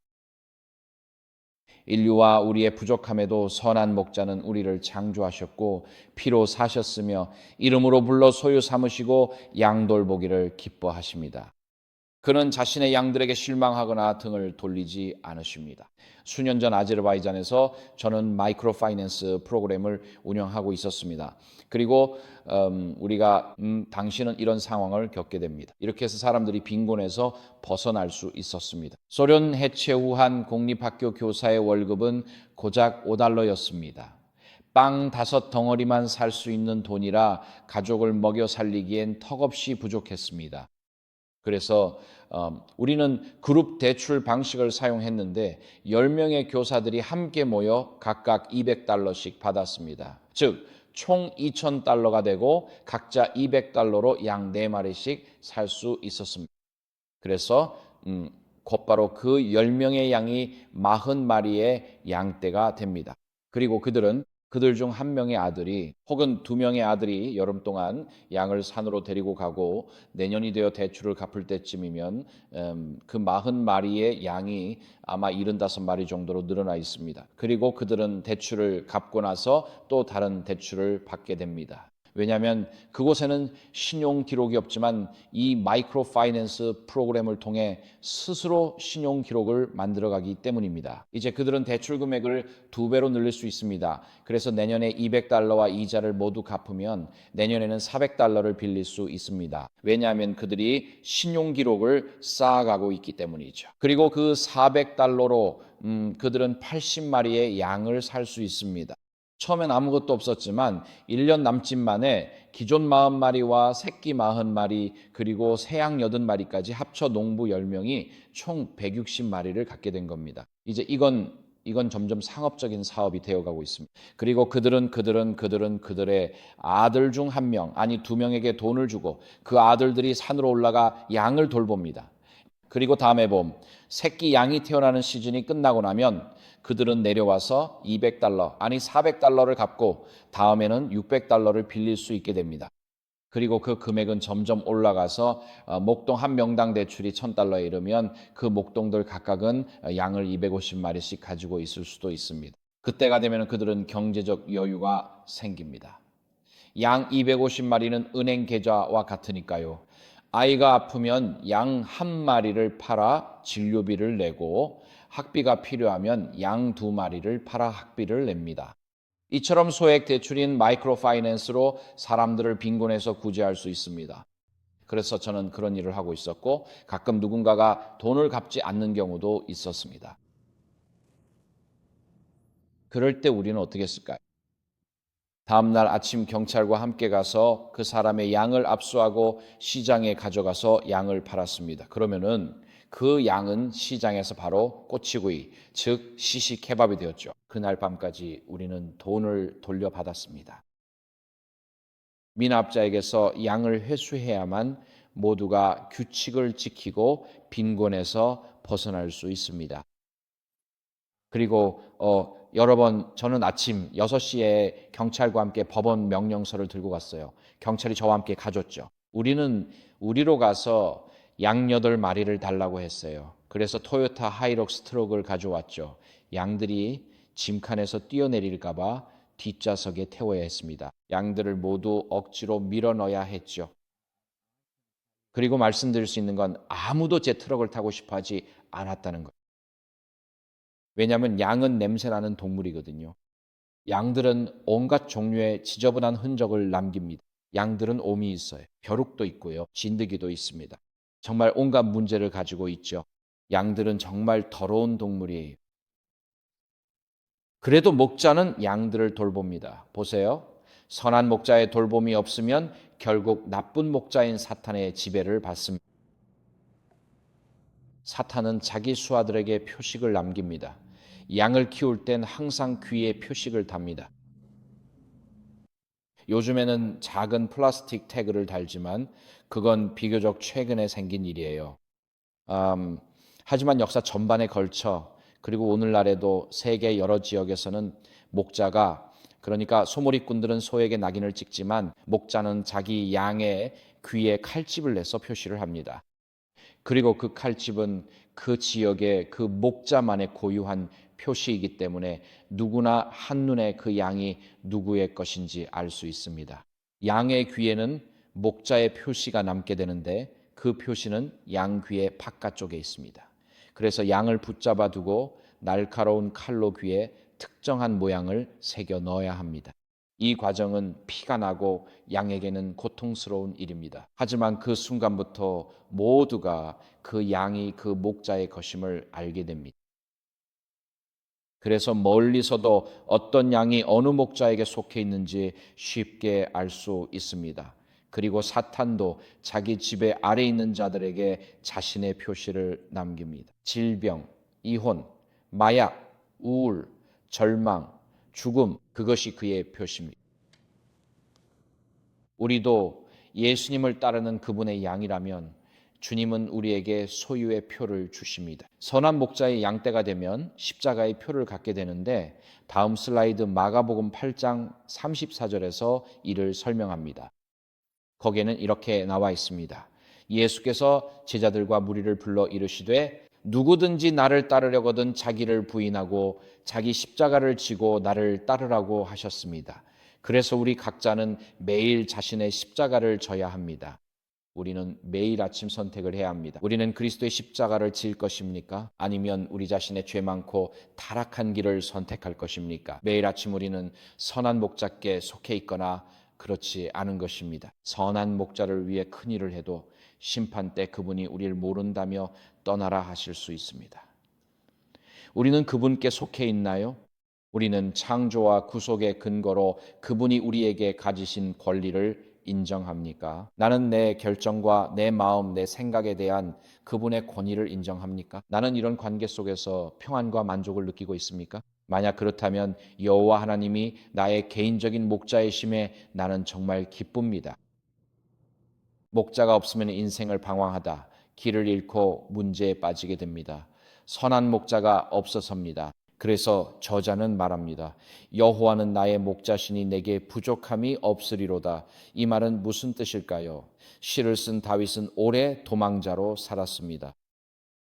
인류와 우리의 부족함에도 선한 목자는 우리를 창조하셨고 피로 사셨으며 이름으로 불러 소유 삼으시고 양 돌보기를 기뻐하십니다. 그는 자신의 양들에게 실망하거나 등을 돌리지 않으십니다. 수년 전 아제르바이잔에서 저는 마이크로 파이낸스 프로그램을 운영하고 있었습니다. 그리고 우리가 당신은 이런 상황을 겪게 됩니다. 이렇게 해서 사람들이 빈곤에서 벗어날 수 있었습니다. 소련 해체 후 한 공립학교 교사의 월급은 고작 $5였습니다. 빵 5덩어리만 살 수 있는 돈이라 가족을 먹여 살리기엔 턱없이 부족했습니다. 그래서 우리는 그룹 대출 방식을 사용했는데 10명의 교사들이 함께 모여 각각 $200씩 받았습니다. 즉 총 $2,000가 되고 각자 $200로 양 4마리씩 살 수 있었습니다. 그래서 곧바로 그 10명의 양이 40마리의 양떼가 됩니다. 그리고 그들 중 한 명의 아들이 혹은 2명의 아들이 여름 동안 양을 산으로 데리고 가고 내년이 되어 대출을 갚을 때쯤이면 그 40마리의 양이 아마 75마리 정도로 늘어나 있습니다. 그리고 그들은 대출을 갚고 나서 또 다른 대출을 받게 됩니다. 왜냐하면 그곳에는 신용 기록이 없지만 이 마이크로 파이낸스 프로그램을 통해 스스로 신용 기록을 만들어가기 때문입니다. 이제 그들은 대출 금액을 2배로 늘릴 수 있습니다. 그래서 내년에 $200와 이자를 모두 갚으면 내년에는 $400를 빌릴 수 있습니다. 왜냐하면 그들이 신용 기록을 쌓아가고 있기 때문이죠. 그리고 그 $400로 그들은 80마리의 양을 살 수 있습니다. 처음엔 아무것도 없었지만 1년 남짓 만에 기존 40마리와 새끼 40마리 그리고 새양 80마리까지 합쳐 농부 10명이 총 160마리를 갖게 된 겁니다. 이제 이건 점점 상업적인 사업이 되어가고 있습니다. 그리고 그들의 아들 중 한 명, 아니 2명에게 돈을 주고 그 아들들이 산으로 올라가 양을 돌봅니다. 그리고 다음에 새끼 양이 태어나는 시즌이 끝나고 나면 그들은 내려와서 $200, 아니 $400를 갚고 다음에는 $600를 빌릴 수 있게 됩니다. 그리고 그 금액은 점점 올라가서 목동 한 명당 대출이 $1,000에 이르면 그 목동들 각각은 양을 250마리씩 가지고 있을 수도 있습니다. 그때가 되면 그들은 경제적 여유가 생깁니다. 양 250마리는 은행 계좌와 같으니까요. 아이가 아프면 양 한 마리를 팔아 진료비를 내고 학비가 필요하면 양 2마리를 팔아 학비를 냅니다. 이처럼 소액 대출인 마이크로 파이낸스로 사람들을 빈곤에서 구제할 수 있습니다. 그래서 저는 그런 일을 하고 있었고 가끔 누군가가 돈을 갚지 않는 경우도 있었습니다. 그럴 때 우리는 어떻게 했을까요? 다음날 아침 경찰과 함께 가서 그 사람의 양을 압수하고 시장에 가져가서 양을 팔았습니다. 그러면은 그 양은 시장에서 바로 꼬치구이, 즉 시시케밥이 되었죠. 그날 밤까지 우리는 돈을 돌려받았습니다. 미납자에게서 양을 회수해야만 모두가 규칙을 지키고 빈곤에서 벗어날 수 있습니다. 그리고 여러 번 저는 아침 6시에 경찰과 함께 법원 명령서를 들고 갔어요. 경찰이 저와 함께 가줬죠. 우리로 가서 양 8마리를 달라고 했어요. 그래서 토요타 하이럭스 트럭을 가져왔죠. 양들이 짐칸에서 뛰어내릴까 봐 뒷좌석에 태워야 했습니다. 양들을 모두 억지로 밀어 넣어야 했죠. 그리고 말씀드릴 수 있는 건 아무도 제 트럭을 타고 싶어 하지 않았다는 거예요. 왜냐하면 양은 냄새나는 동물이거든요. 양들은 온갖 종류의 지저분한 흔적을 남깁니다. 양들은 옴이 있어요. 벼룩도 있고요. 진드기도 있습니다. 정말 온갖 문제를 가지고 있죠. 양들은 정말 더러운 동물이에요. 그래도 목자는 양들을 돌봅니다. 보세요. 선한 목자의 돌봄이 없으면 결국 나쁜 목자인 사탄의 지배를 받습니다. 사탄은 자기 수하들에게 표식을 남깁니다. 양을 키울 땐 항상 귀에 표식을 답니다. 요즘에는 작은 플라스틱 태그를 달지만 그건 비교적 최근에 생긴 일이에요. 하지만 역사 전반에 걸쳐 그리고 오늘날에도 세계 여러 지역에서는 목자가 그러니까 소몰이꾼들은 소에게 낙인을 찍지만 목자는 자기 양의 귀에 칼집을 내서 표시를 합니다. 그리고 그 칼집은 그 지역의 그 목자만의 고유한 표시이기 때문에 누구나 한눈에 그 양이 누구의 것인지 알 수 있습니다. 양의 귀에는 목자의 표시가 남게 되는데 그 표시는 양 귀의 바깥쪽에 있습니다. 그래서 양을 붙잡아 두고 날카로운 칼로 귀에 특정한 모양을 새겨 넣어야 합니다. 이 과정은 피가 나고 양에게는 고통스러운 일입니다. 하지만 그 순간부터 모두가 그 양이 그 목자의 것임을 알게 됩니다. 그래서 멀리서도 어떤 양이 어느 목자에게 속해 있는지 쉽게 알 수 있습니다. 그리고 사탄도 자기 지배 아래 있는 자들에게 자신의 표시를 남깁니다. 질병, 이혼, 마약, 우울, 절망, 죽음, 그것이 그의 표시입니다. 우리도 예수님을 따르는 그분의 양이라면 주님은 우리에게 소유의 표를 주십니다. 선한 목자의 양떼가 되면 십자가의 표를 갖게 되는데 다음 슬라이드 마가복음 8장 34절에서 이를 설명합니다. 거기에는 이렇게 나와 있습니다. 예수께서 제자들과 무리를 불러 이르시되 누구든지 나를 따르려거든 자기를 부인하고 자기 십자가를 지고 나를 따르라고 하셨습니다. 그래서 우리 각자는 매일 자신의 십자가를 져야 합니다. 우리는 매일 아침 선택을 해야 합니다. 우리는 그리스도의 십자가를 질 것입니까? 아니면 우리 자신의 죄 많고 타락한 길을 선택할 것입니까? 매일 아침 우리는 선한 목자께 속해 있거나 그렇지 않은 것입니다. 선한 목자를 위해 큰 일을 해도 심판 때 그분이 우리를 모른다며 떠나라 하실 수 있습니다. 우리는 그분께 속해 있나요? 우리는 창조와 구속의 근거로 그분이 우리에게 가지신 권리를 인정합니까? 나는 내 결정과 내 마음, 내 생각에 대한 그분의 권위를 인정합니까? 나는 이런 관계 속에서 평안과 만족을 느끼고 있습니까? 만약 그렇다면 여호와 하나님이 나의 개인적인 목자이심에 나는 정말 기쁩니다. 목자가 없으면 인생을 방황하다 길을 잃고 문제에 빠지게 됩니다. 선한 목자가 없어서입니다. 그래서 저자는 말합니다. 여호와는 나의 목자시니 내게 부족함이 없으리로다. 이 말은 무슨 뜻일까요? 시를 쓴 다윗은 오래 도망자로 살았습니다.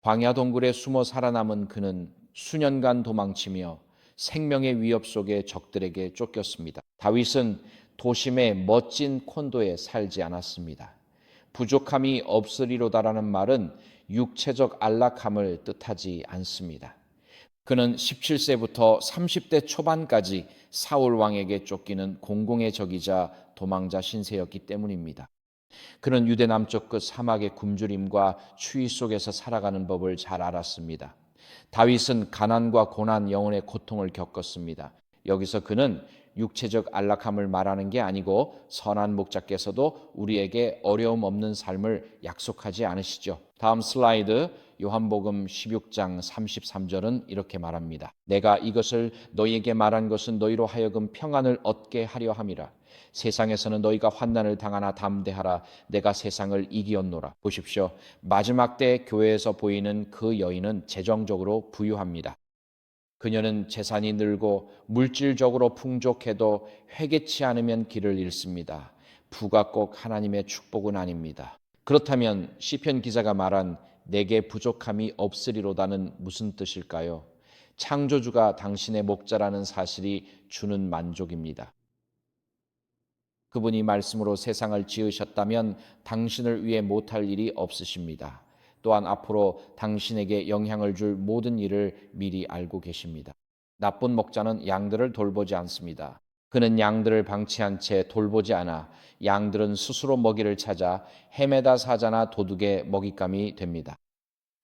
광야 동굴에 숨어 살아남은 그는 수년간 도망치며 생명의 위협 속에 적들에게 쫓겼습니다. 다윗은 도심의 멋진 콘도에 살지 않았습니다. 부족함이 없으리로다라는 말은 육체적 안락함을 뜻하지 않습니다. 그는 17세부터 30대 초반까지 사울 왕에게 쫓기는 공공의 적이자 도망자 신세였기 때문입니다. 그는 유대 남쪽 끝 사막의 굶주림과 추위 속에서 살아가는 법을 잘 알았습니다. 다윗은 가난과 고난, 영혼의 고통을 겪었습니다. 여기서 그는 육체적 안락함을 말하는 게 아니고 선한 목자께서도 우리에게 어려움 없는 삶을 약속하지 않으시죠. 다음 슬라이드 요한복음 16장 33절은 이렇게 말합니다. 내가 이것을 너희에게 말한 것은 너희로 하여금 평안을 얻게 하려 함이라. 세상에서는 너희가 환난을 당하나 담대하라. 내가 세상을 이기었노라. 보십시오. 마지막 때 교회에서 보이는 그 여인은 재정적으로 부유합니다. 그녀는 재산이 늘고 물질적으로 풍족해도 회개치 않으면 길을 잃습니다. 부가 꼭 하나님의 축복은 아닙니다. 그렇다면 시편 기자가 말한 내게 부족함이 없으리로다는 무슨 뜻일까요? 창조주가 당신의 목자라는 사실이 주는 만족입니다. 그분이 말씀으로 세상을 지으셨다면 당신을 위해 못할 일이 없으십니다. 또한 앞으로 당신에게 영향을 줄 모든 일을 미리 알고 계십니다. 나쁜 목자는 양들을 돌보지 않습니다. 그는 양들을 방치한 채 돌보지 않아 양들은 스스로 먹이를 찾아 헤매다 사자나 도둑의 먹잇감이 됩니다.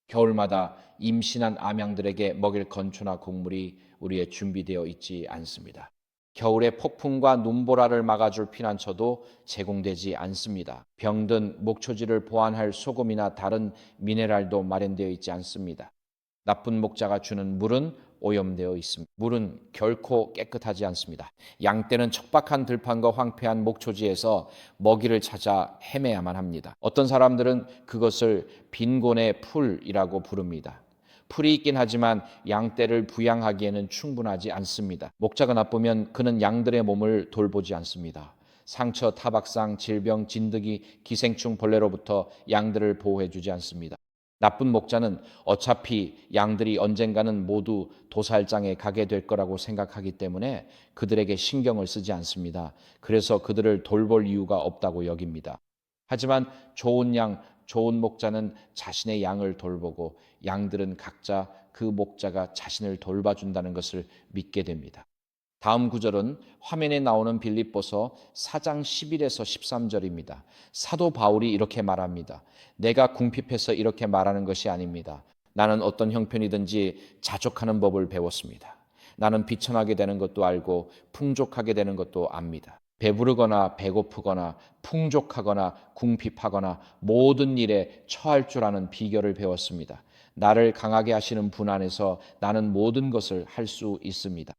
겨울마다 임신한 암양들에게 먹일 건초나 곡물이 우리의 준비되어 있지 않습니다. 겨울에 폭풍과 눈보라를 막아줄 피난처도 제공되지 않습니다. 병든 목초지를 보완할 소금이나 다른 미네랄도 마련되어 있지 않습니다. 나쁜 목자가 주는 물은 오염되어 있습니다. 물은 결코 깨끗하지 않습니다. 양떼는 척박한 들판과 황폐한 목초지에서 먹이를 찾아 헤매야만 합니다. 어떤 사람들은 그것을 빈곤의 풀이라고 부릅니다. 풀이 있긴 하지만 양떼를 부양하기에는 충분하지 않습니다. 목자가 나쁘면 그는 양들의 몸을 돌보지 않습니다. 상처, 타박상, 질병, 진드기, 기생충, 벌레로부터 양들을 보호해주지 않습니다. 나쁜 목자는 어차피 양들이 언젠가는 모두 도살장에 가게 될 거라고 생각하기 때문에 그들에게 신경을 쓰지 않습니다. 그래서 그들을 돌볼 이유가 없다고 여깁니다. 하지만 좋은 양, 좋은 목자는 자신의 양을 돌보고 양들은 각자 그 목자가 자신을 돌봐준다는 것을 믿게 됩니다. 다음 구절은 화면에 나오는 빌립보서 4장 11에서 13절입니다. 사도 바울이 이렇게 말합니다. 내가 궁핍해서 이렇게 말하는 것이 아닙니다. 나는 어떤 형편이든지 자족하는 법을 배웠습니다. 나는 비천하게 되는 것도 알고 풍족하게 되는 것도 압니다. 배부르거나 배고프거나 풍족하거나 궁핍하거나 모든 일에 처할 줄 아는 비결을 배웠습니다. 나를 강하게 하시는 분 안에서 나는 모든 것을 할 수 있습니다.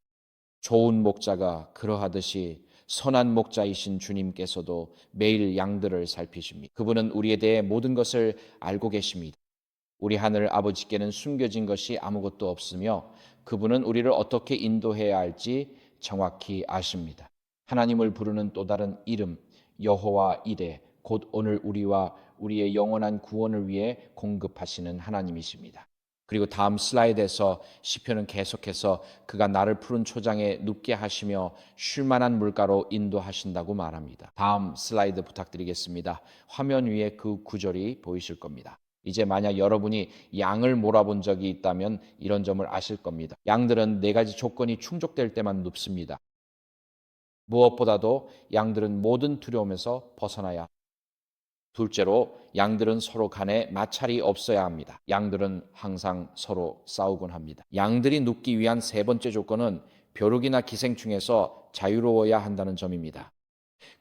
좋은 목자가 그러하듯이 선한 목자이신 주님께서도 매일 양들을 살피십니다. 그분은 우리에 대해 모든 것을 알고 계십니다. 우리 하늘 아버지께는 숨겨진 것이 아무것도 없으며 그분은 우리를 어떻게 인도해야 할지 정확히 아십니다. 하나님을 부르는 또 다른 이름 여호와 이레 곧 오늘 우리와 우리의 영원한 구원을 위해 공급하시는 하나님이십니다. 그리고 다음 슬라이드에서 시편은 계속해서 그가 나를 푸른 초장에 눕게 하시며 쉴 만한 물가로 인도하신다고 말합니다. 다음 슬라이드 부탁드리겠습니다. 화면 위에 그 구절이 보이실 겁니다. 이제 만약 여러분이 양을 몰아본 적이 있다면 이런 점을 아실 겁니다. 양들은 네 가지 조건이 충족될 때만 눕습니다. 무엇보다도 양들은 모든 두려움에서 벗어나야, 둘째로 양들은 서로 간에 마찰이 없어야 합니다. 양들은 항상 서로 싸우곤 합니다. 양들이 눕기 위한 세 번째 조건은 벼룩이나 기생충에서 자유로워야 한다는 점입니다.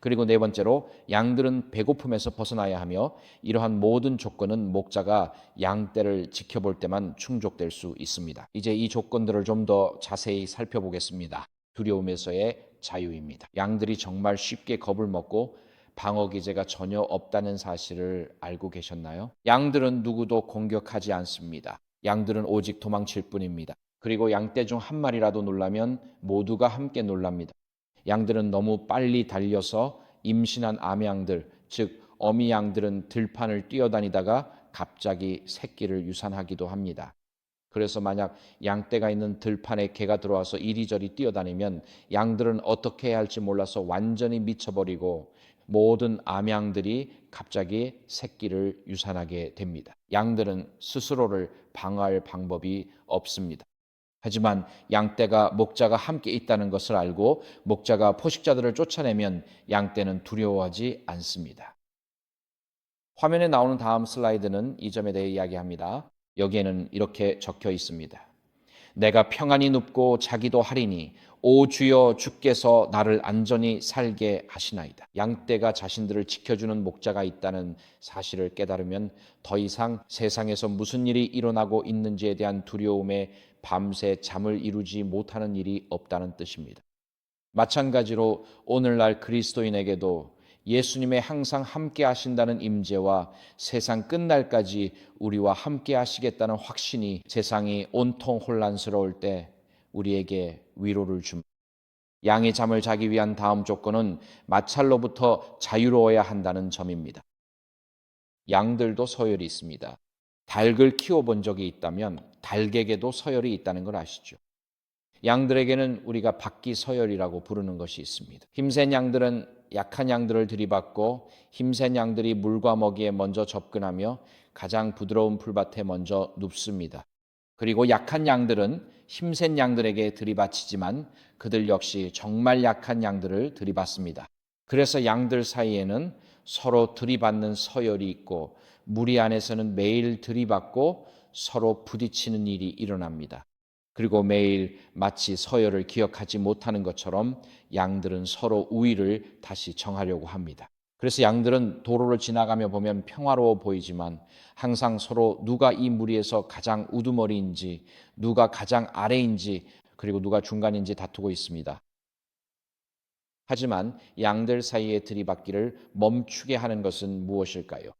그리고 네 번째로 양들은 배고픔에서 벗어나야 하며 이러한 모든 조건은 목자가 양떼를 지켜볼 때만 충족될 수 있습니다. 이제 이 조건들을 좀 더 자세히 살펴보겠습니다. 두려움에서의 자유입니다. 양들이 정말 쉽게 겁을 먹고 방어 기제가 전혀 없다는 사실을 알고 계셨나요? 양들은 누구도 공격하지 않습니다. 양들은 오직 도망칠 뿐입니다. 그리고 양떼 중 한 마리라도 놀라면 모두가 함께 놀랍니다. 양들은 너무 빨리 달려서 임신한 암양들, 즉 어미 양들은 들판을 뛰어다니다가 갑자기 새끼를 유산하기도 합니다. 그래서 만약 양떼가 있는 들판에 개가 들어와서 이리저리 뛰어다니면 양들은 어떻게 해야 할지 몰라서 완전히 미쳐버리고 모든 암양들이 갑자기 새끼를 유산하게 됩니다. 양들은 스스로를 방어할 방법이 없습니다. 하지만 양떼가 목자가 함께 있다는 것을 알고 목자가 포식자들을 쫓아내면 양떼는 두려워하지 않습니다. 화면에 나오는 다음 슬라이드는 이 점에 대해 이야기합니다. 여기에는 이렇게 적혀 있습니다. 내가 평안히 눕고 자기도 하리니 오 주여 주께서 나를 안전히 살게 하시나이다. 양떼가 자신들을 지켜주는 목자가 있다는 사실을 깨달으면 더 이상 세상에서 무슨 일이 일어나고 있는지에 대한 두려움에 밤새 잠을 이루지 못하는 일이 없다는 뜻입니다. 마찬가지로 오늘날 그리스도인에게도 예수님의 항상 함께 하신다는 임재와 세상 끝날까지 우리와 함께 하시겠다는 확신이 세상이 온통 혼란스러울 때 우리에게 위로를 줍니다. 양의 잠을 자기 위한 다음 조건은 마찰로부터 자유로워야 한다는 점입니다. 양들도 서열이 있습니다. 닭을 키워본 적이 있다면 닭에게도 서열이 있다는 걸 아시죠? 양들에게는 우리가 박기 서열이라고 부르는 것이 있습니다. 힘센 양들은 약한 양들을 들이받고 힘센 양들이 물과 먹이에 먼저 접근하며 가장 부드러운 풀밭에 먼저 눕습니다. 그리고 약한 양들은 힘센 양들에게 들이받치지만 그들 역시 정말 약한 양들을 들이받습니다. 그래서 양들 사이에는 서로 들이받는 서열이 있고 무리 안에서는 매일 들이받고 서로 부딪히는 일이 일어납니다. 그리고 매일 마치 서열을 기억하지 못하는 것처럼 양들은 서로 우위를 다시 정하려고 합니다. 그래서 양들은 도로를 지나가며 보면 평화로워 보이지만 항상 서로 누가 이 무리에서 가장 우두머리인지, 누가 가장 아래인지, 그리고 누가 중간인지 다투고 있습니다. 하지만 양들 사이에 들이받기를 멈추게 하는 것은 무엇일까요?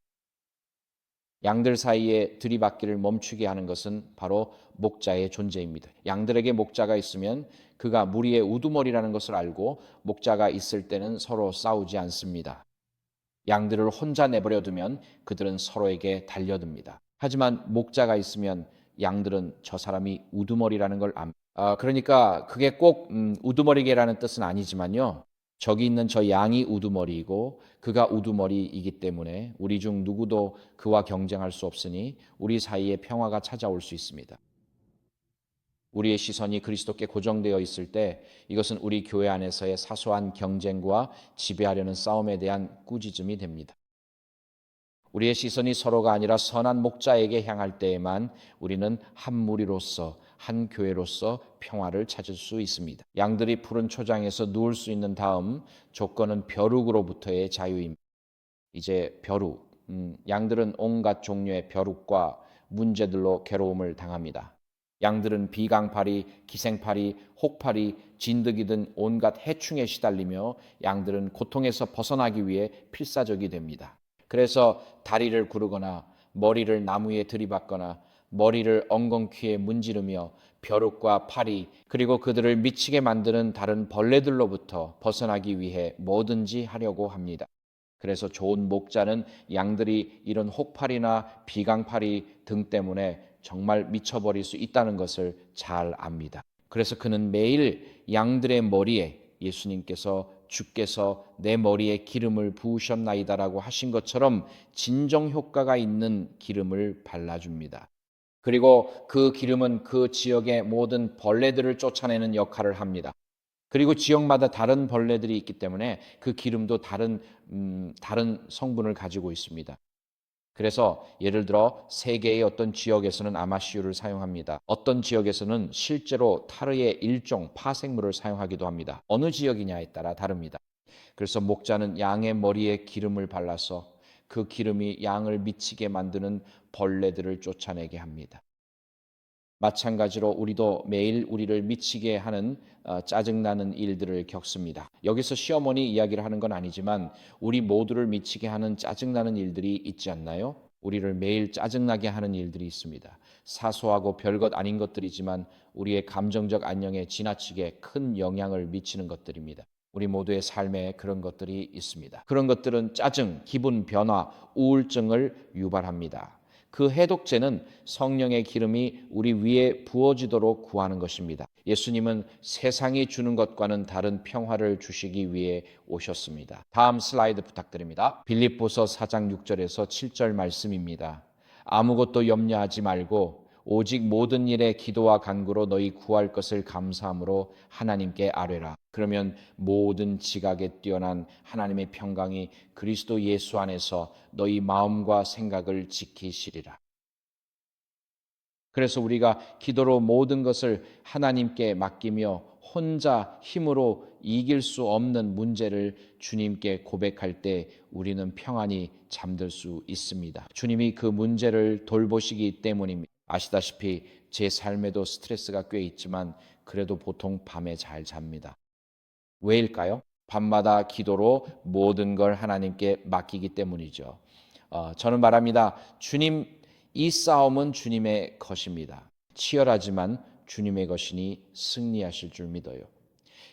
양들 사이에 들이받기를 멈추게 하는 것은 바로 목자의 존재입니다. 양들에게 목자가 있으면 그가 무리의 우두머리라는 것을 알고 목자가 있을 때는 서로 싸우지 않습니다. 양들을 혼자 내버려 두면 그들은 서로에게 달려듭니다. 하지만 목자가 있으면 양들은 저 사람이 우두머리라는 걸 압니다. 그러니까 그게 꼭 우두머리개라는 뜻은 아니지만요. 저기 있는 저 양이 우두머리이고 그가 우두머리이기 때문에 우리 중 누구도 그와 경쟁할 수 없으니 우리 사이에 평화가 찾아올 수 있습니다. 우리의 시선이 그리스도께 고정되어 있을 때 이것은 우리 교회 안에서의 사소한 경쟁과 지배하려는 싸움에 대한 꾸짖음이 됩니다. 우리의 시선이 서로가 아니라 선한 목자에게 향할 때에만 우리는 한 무리로서 한 교회로서 평화를 찾을 수 있습니다. 양들이 푸른 초장에서 누울 수 있는 다음 조건은 벼룩으로부터의 자유입니다. 이제 벼룩, 양들은 온갖 종류의 벼룩과 문제들로 괴로움을 당합니다. 양들은 비강파리, 기생파리, 혹파리, 진드기 등 온갖 해충에 시달리며 양들은 고통에서 벗어나기 위해 필사적이 됩니다. 그래서 다리를 구르거나 머리를 나무에 들이받거나 머리를 엉겅퀴에 문지르며 벼룩과 파리 그리고 그들을 미치게 만드는 다른 벌레들로부터 벗어나기 위해 뭐든지 하려고 합니다. 그래서 좋은 목자는 양들이 이런 혹파리나 비강파리 등 때문에 정말 미쳐버릴 수 있다는 것을 잘 압니다. 그래서 그는 매일 양들의 머리에 예수님께서 주께서 내 머리에 기름을 부으셨나이다라고 하신 것처럼 진정 효과가 있는 기름을 발라줍니다. 그리고 그 기름은 그 지역의 모든 벌레들을 쫓아내는 역할을 합니다. 그리고 지역마다 다른 벌레들이 있기 때문에 그 기름도 다른 성분을 가지고 있습니다. 그래서 예를 들어 세계의 어떤 지역에서는 아마시유를 사용합니다. 어떤 지역에서는 실제로 타르의 일종 파생물을 사용하기도 합니다. 어느 지역이냐에 따라 다릅니다. 그래서 목자는 양의 머리에 기름을 발라서 그 기름이 양을 미치게 만드는 벌레들을 쫓아내게 합니다. 마찬가지로 우리도 매일 우리를 미치게 하는 짜증나는 일들을 겪습니다. 여기서 시어머니 이야기를 하는 건 아니지만 우리 모두를 미치게 하는 짜증나는 일들이 있지 않나요? 우리를 매일 짜증나게 하는 일들이 있습니다. 사소하고 별것 아닌 것들이지만 우리의 감정적 안녕에 지나치게 큰 영향을 미치는 것들입니다. 우리 모두의 삶에 그런 것들이 있습니다. 그런 것들은 짜증, 기분 변화, 우울증을 유발합니다. 그 해독제는 성령의 기름이 우리 위에 부어지도록 구하는 것입니다. 예수님은 세상이 주는 것과는 다른 평화를 주시기 위해 오셨습니다. 다음 슬라이드 부탁드립니다. 빌립보서 4장 6절에서 7절 말씀입니다. 아무것도 염려하지 말고 오직 모든 일에 기도와 간구로 너희 구할 것을 감사함으로 하나님께 아뢰라. 그러면 모든 지각에 뛰어난 하나님의 평강이 그리스도 예수 안에서 너희 마음과 생각을 지키시리라. 그래서 우리가 기도로 모든 것을 하나님께 맡기며 혼자 힘으로 이길 수 없는 문제를 주님께 고백할 때 우리는 평안히 잠들 수 있습니다. 주님이 그 문제를 돌보시기 때문입니다. 아시다시피 제 삶에도 스트레스가 꽤 있지만 그래도 보통 밤에 잘 잡니다. 왜일까요? 밤마다 기도로 모든 걸 하나님께 맡기기 때문이죠. 저는 말합니다. 주님, 이 싸움은 주님의 것입니다. 치열하지만 주님의 것이니 승리하실 줄 믿어요.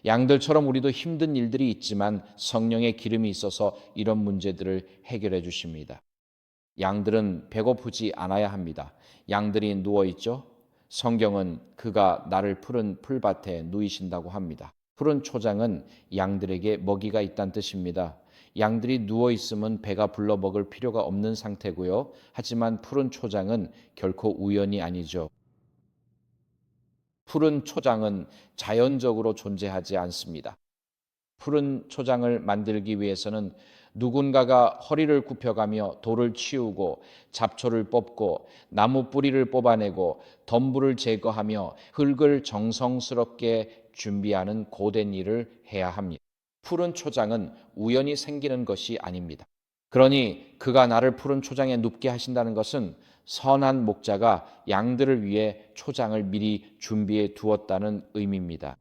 양들처럼 우리도 힘든 일들이 있지만 성령의 기름이 있어서 이런 문제들을 해결해 주십니다. 양들은 배고프지 않아야 합니다. 양들이 누워 있죠. 성경은 그가 나를 푸른 풀밭에 누이신다고 합니다. 푸른 초장은 양들에게 먹이가 있다는 뜻입니다. 양들이 누워 있으면 배가 불러 먹을 필요가 없는 상태고요. 하지만 푸른 초장은 결코 우연이 아니죠. 푸른 초장은 자연적으로 존재하지 않습니다. 푸른 초장을 만들기 위해서는 누군가가 허리를 굽혀가며 돌을 치우고 잡초를 뽑고 나무 뿌리를 뽑아내고 덤불을 제거하며 흙을 정성스럽게 준비하는 고된 일을 해야 합니다. 푸른 초장은 우연히 생기는 것이 아닙니다. 그러니 그가 나를 푸른 초장에 눕게 하신다는 것은 선한 목자가 양들을 위해 초장을 미리 준비해 두었다는 의미입니다.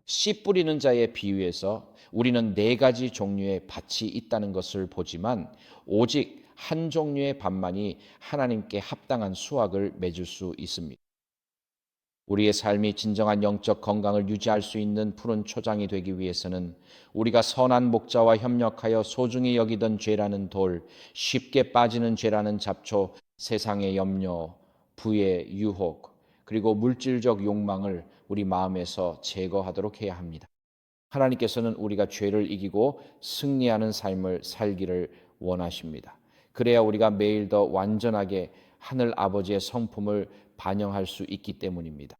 씨 뿌리는 자의 비유에서 우리는 4가지 종류의 밭이 있다는 것을 보지만 오직 한 종류의 밭만이 하나님께 합당한 수확을 맺을 수 있습니다. 우리의 삶이 진정한 영적 건강을 유지할 수 있는 푸른 초장이 되기 위해서는 우리가 선한 목자와 협력하여 소중히 여기던 죄라는 돌, 쉽게 빠지는 죄라는 잡초, 세상의 염려, 부의 유혹, 그리고 물질적 욕망을 우리 마음에서 제거하도록 해야 합니다. 하나님께서는 우리가 죄를 이기고 승리하는 삶을 살기를 원하십니다. 그래야 우리가 매일 더 완전하게 하늘 아버지의 성품을 반영할 수 있기 때문입니다.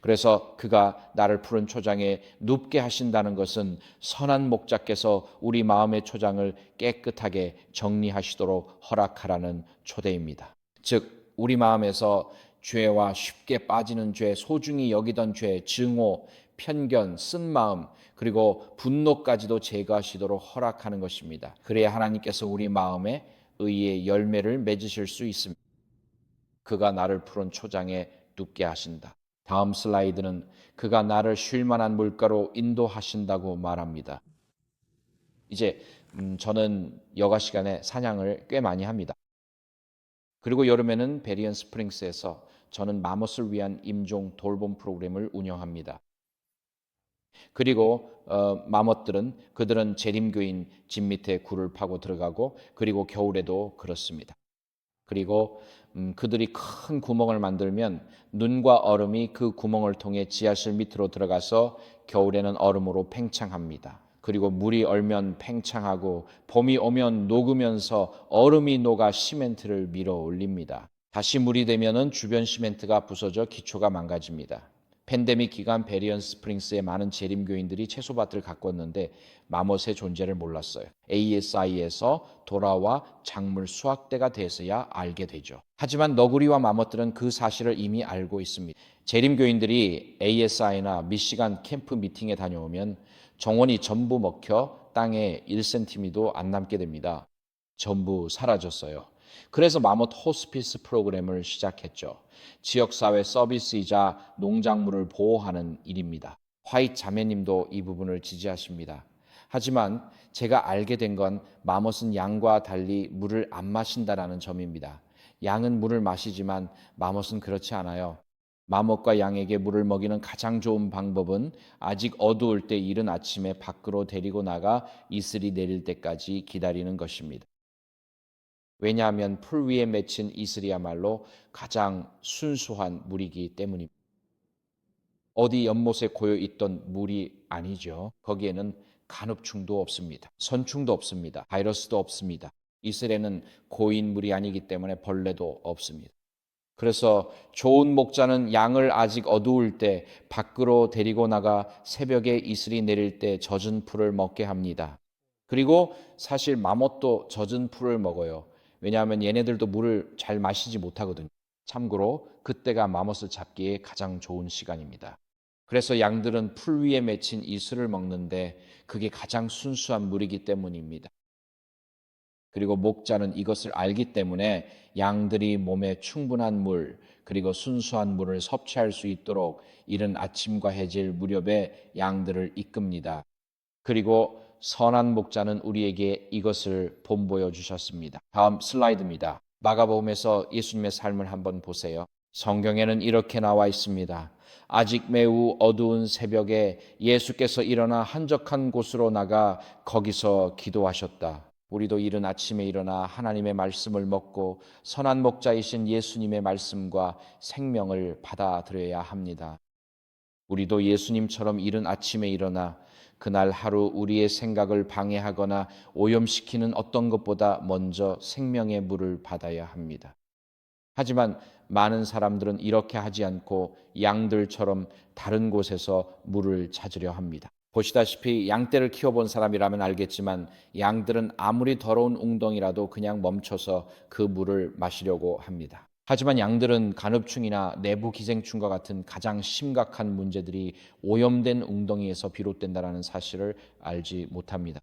그래서 그가 나를 푸른 초장에 눕게 하신다는 것은 선한 목자께서 우리 마음의 초장을 깨끗하게 정리하시도록 허락하라는 초대입니다. 즉 우리 마음에서 죄와 쉽게 빠지는 죄, 소중히 여기던 죄, 증오, 편견, 쓴마음, 그리고 분노까지도 제거하시도록 허락하는 것입니다. 그래야 하나님께서 우리 마음에 의의 열매를 맺으실 수 있습니다. 그가 나를 푸른 초장에 눕게 하신다. 다음 슬라이드는 그가 나를 쉴 만한 물가로 인도하신다고 말합니다. 이제 저는 여가 시간에 사냥을 꽤 많이 합니다. 그리고 여름에는 베리언 스프링스에서 저는 마못을 위한 임종 돌봄 프로그램을 운영합니다. 그리고 마못들은 그들은 재림교인 집 밑에 굴을 파고 들어가고 그리고 겨울에도 그렇습니다. 그리고 그들이 큰 구멍을 만들면 눈과 얼음이 그 구멍을 통해 지하실 밑으로 들어가서 겨울에는 얼음으로 팽창합니다. 그리고 물이 얼면 팽창하고 봄이 오면 녹으면서 얼음이 녹아 시멘트를 밀어 올립니다. 다시 물이 되면은 주변 시멘트가 부서져 기초가 망가집니다. 팬데믹 기간 베리언 스프링스의 많은 재림교인들이 채소밭을 가꿨는데 마못의 존재를 몰랐어요. ASI에서 돌아와 작물 수확대가 돼서야 알게 되죠. 하지만 너구리와 마못들은 그 사실을 이미 알고 있습니다. 재림교인들이 ASI나 미시간 캠프 미팅에 다녀오면 정원이 전부 먹혀 땅에 1cm도 안 남게 됩니다. 전부 사라졌어요. 그래서 마못 호스피스 프로그램을 시작했죠. 지역사회 서비스이자 농작물을 보호하는 일입니다. 화이트 자매님도 이 부분을 지지하십니다. 하지만 제가 알게 된 건 마못은 양과 달리 물을 안 마신다라는 점입니다. 양은 물을 마시지만 마못은 그렇지 않아요. 마못과 양에게 물을 먹이는 가장 좋은 방법은 아직 어두울 때 이른 아침에 밖으로 데리고 나가 이슬이 내릴 때까지 기다리는 것입니다. 왜냐하면 풀 위에 맺힌 이슬이야말로 가장 순수한 물이기 때문입니다. 어디 연못에 고여 있던 물이 아니죠. 거기에는 간흡충도 없습니다. 선충도 없습니다. 바이러스도 없습니다. 이슬에는 고인 물이 아니기 때문에 벌레도 없습니다. 그래서 좋은 목자는 양을 아직 어두울 때 밖으로 데리고 나가 새벽에 이슬이 내릴 때 젖은 풀을 먹게 합니다. 그리고 사실 마못도 젖은 풀을 먹어요. 왜냐하면 얘네들도 물을 잘 마시지 못하거든요. 참고로 그때가 마못을 잡기에 가장 좋은 시간입니다. 그래서 양들은 풀 위에 맺힌 이슬을 먹는데 그게 가장 순수한 물이기 때문입니다. 그리고 목자는 이것을 알기 때문에 양들이 몸에 충분한 물, 그리고 순수한 물을 섭취할 수 있도록 이른 아침과 해질 무렵에 양들을 이끕니다. 그리고 선한 목자는 우리에게 이것을 본보여 주셨습니다. 다음 슬라이드입니다. 마가복음에서 예수님의 삶을 한번 보세요. 성경에는 이렇게 나와 있습니다. 아직 매우 어두운 새벽에 예수께서 일어나 한적한 곳으로 나가 거기서 기도하셨다. 우리도 이른 아침에 일어나 하나님의 말씀을 먹고 선한 목자이신 예수님의 말씀과 생명을 받아들여야 합니다. 우리도 예수님처럼 이른 아침에 일어나 그날 하루 우리의 생각을 방해하거나 오염시키는 어떤 것보다 먼저 생명의 물을 받아야 합니다. 하지만 많은 사람들은 이렇게 하지 않고 양들처럼 다른 곳에서 물을 찾으려 합니다. 보시다시피 양떼를 키워본 사람이라면 알겠지만 양들은 아무리 더러운 웅덩이라도 그냥 멈춰서 그 물을 마시려고 합니다. 하지만 양들은 간흡충이나 내부 기생충과 같은 가장 심각한 문제들이 오염된 웅덩이에서 비롯된다는 사실을 알지 못합니다.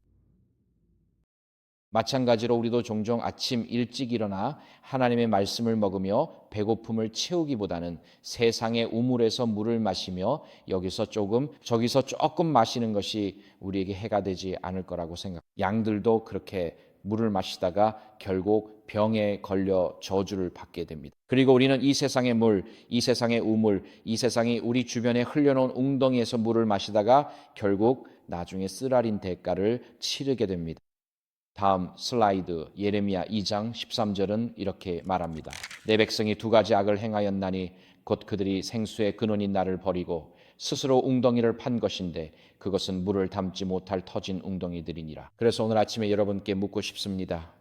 마찬가지로 우리도 종종 아침 일찍 일어나 하나님의 말씀을 먹으며 배고픔을 채우기보다는 세상의 우물에서 물을 마시며 여기서 조금 저기서 조금 마시는 것이 우리에게 해가 되지 않을 거라고 생각합니다. 양들도 그렇게 물을 마시다가 결국 병에 걸려 저주를 받게 됩니다. 그리고 우리는 이 세상의 물, 이 세상의 우물, 이 세상이 우리 주변에 흘려놓은 웅덩이에서 물을 마시다가 결국 나중에 쓰라린 대가를 치르게 됩니다. 다음 슬라이드 예레미야 2장 13절은 이렇게 말합니다. 내 백성이 두 가지 악을 행하였나니 곧 그들이 생수의 근원인 나를 버리고 스스로 웅덩이를 판 것인데 그것은 물을 담지 못할 터진 웅덩이들이니라. 그래서 오늘 아침에 여러분께 묻고 싶습니다.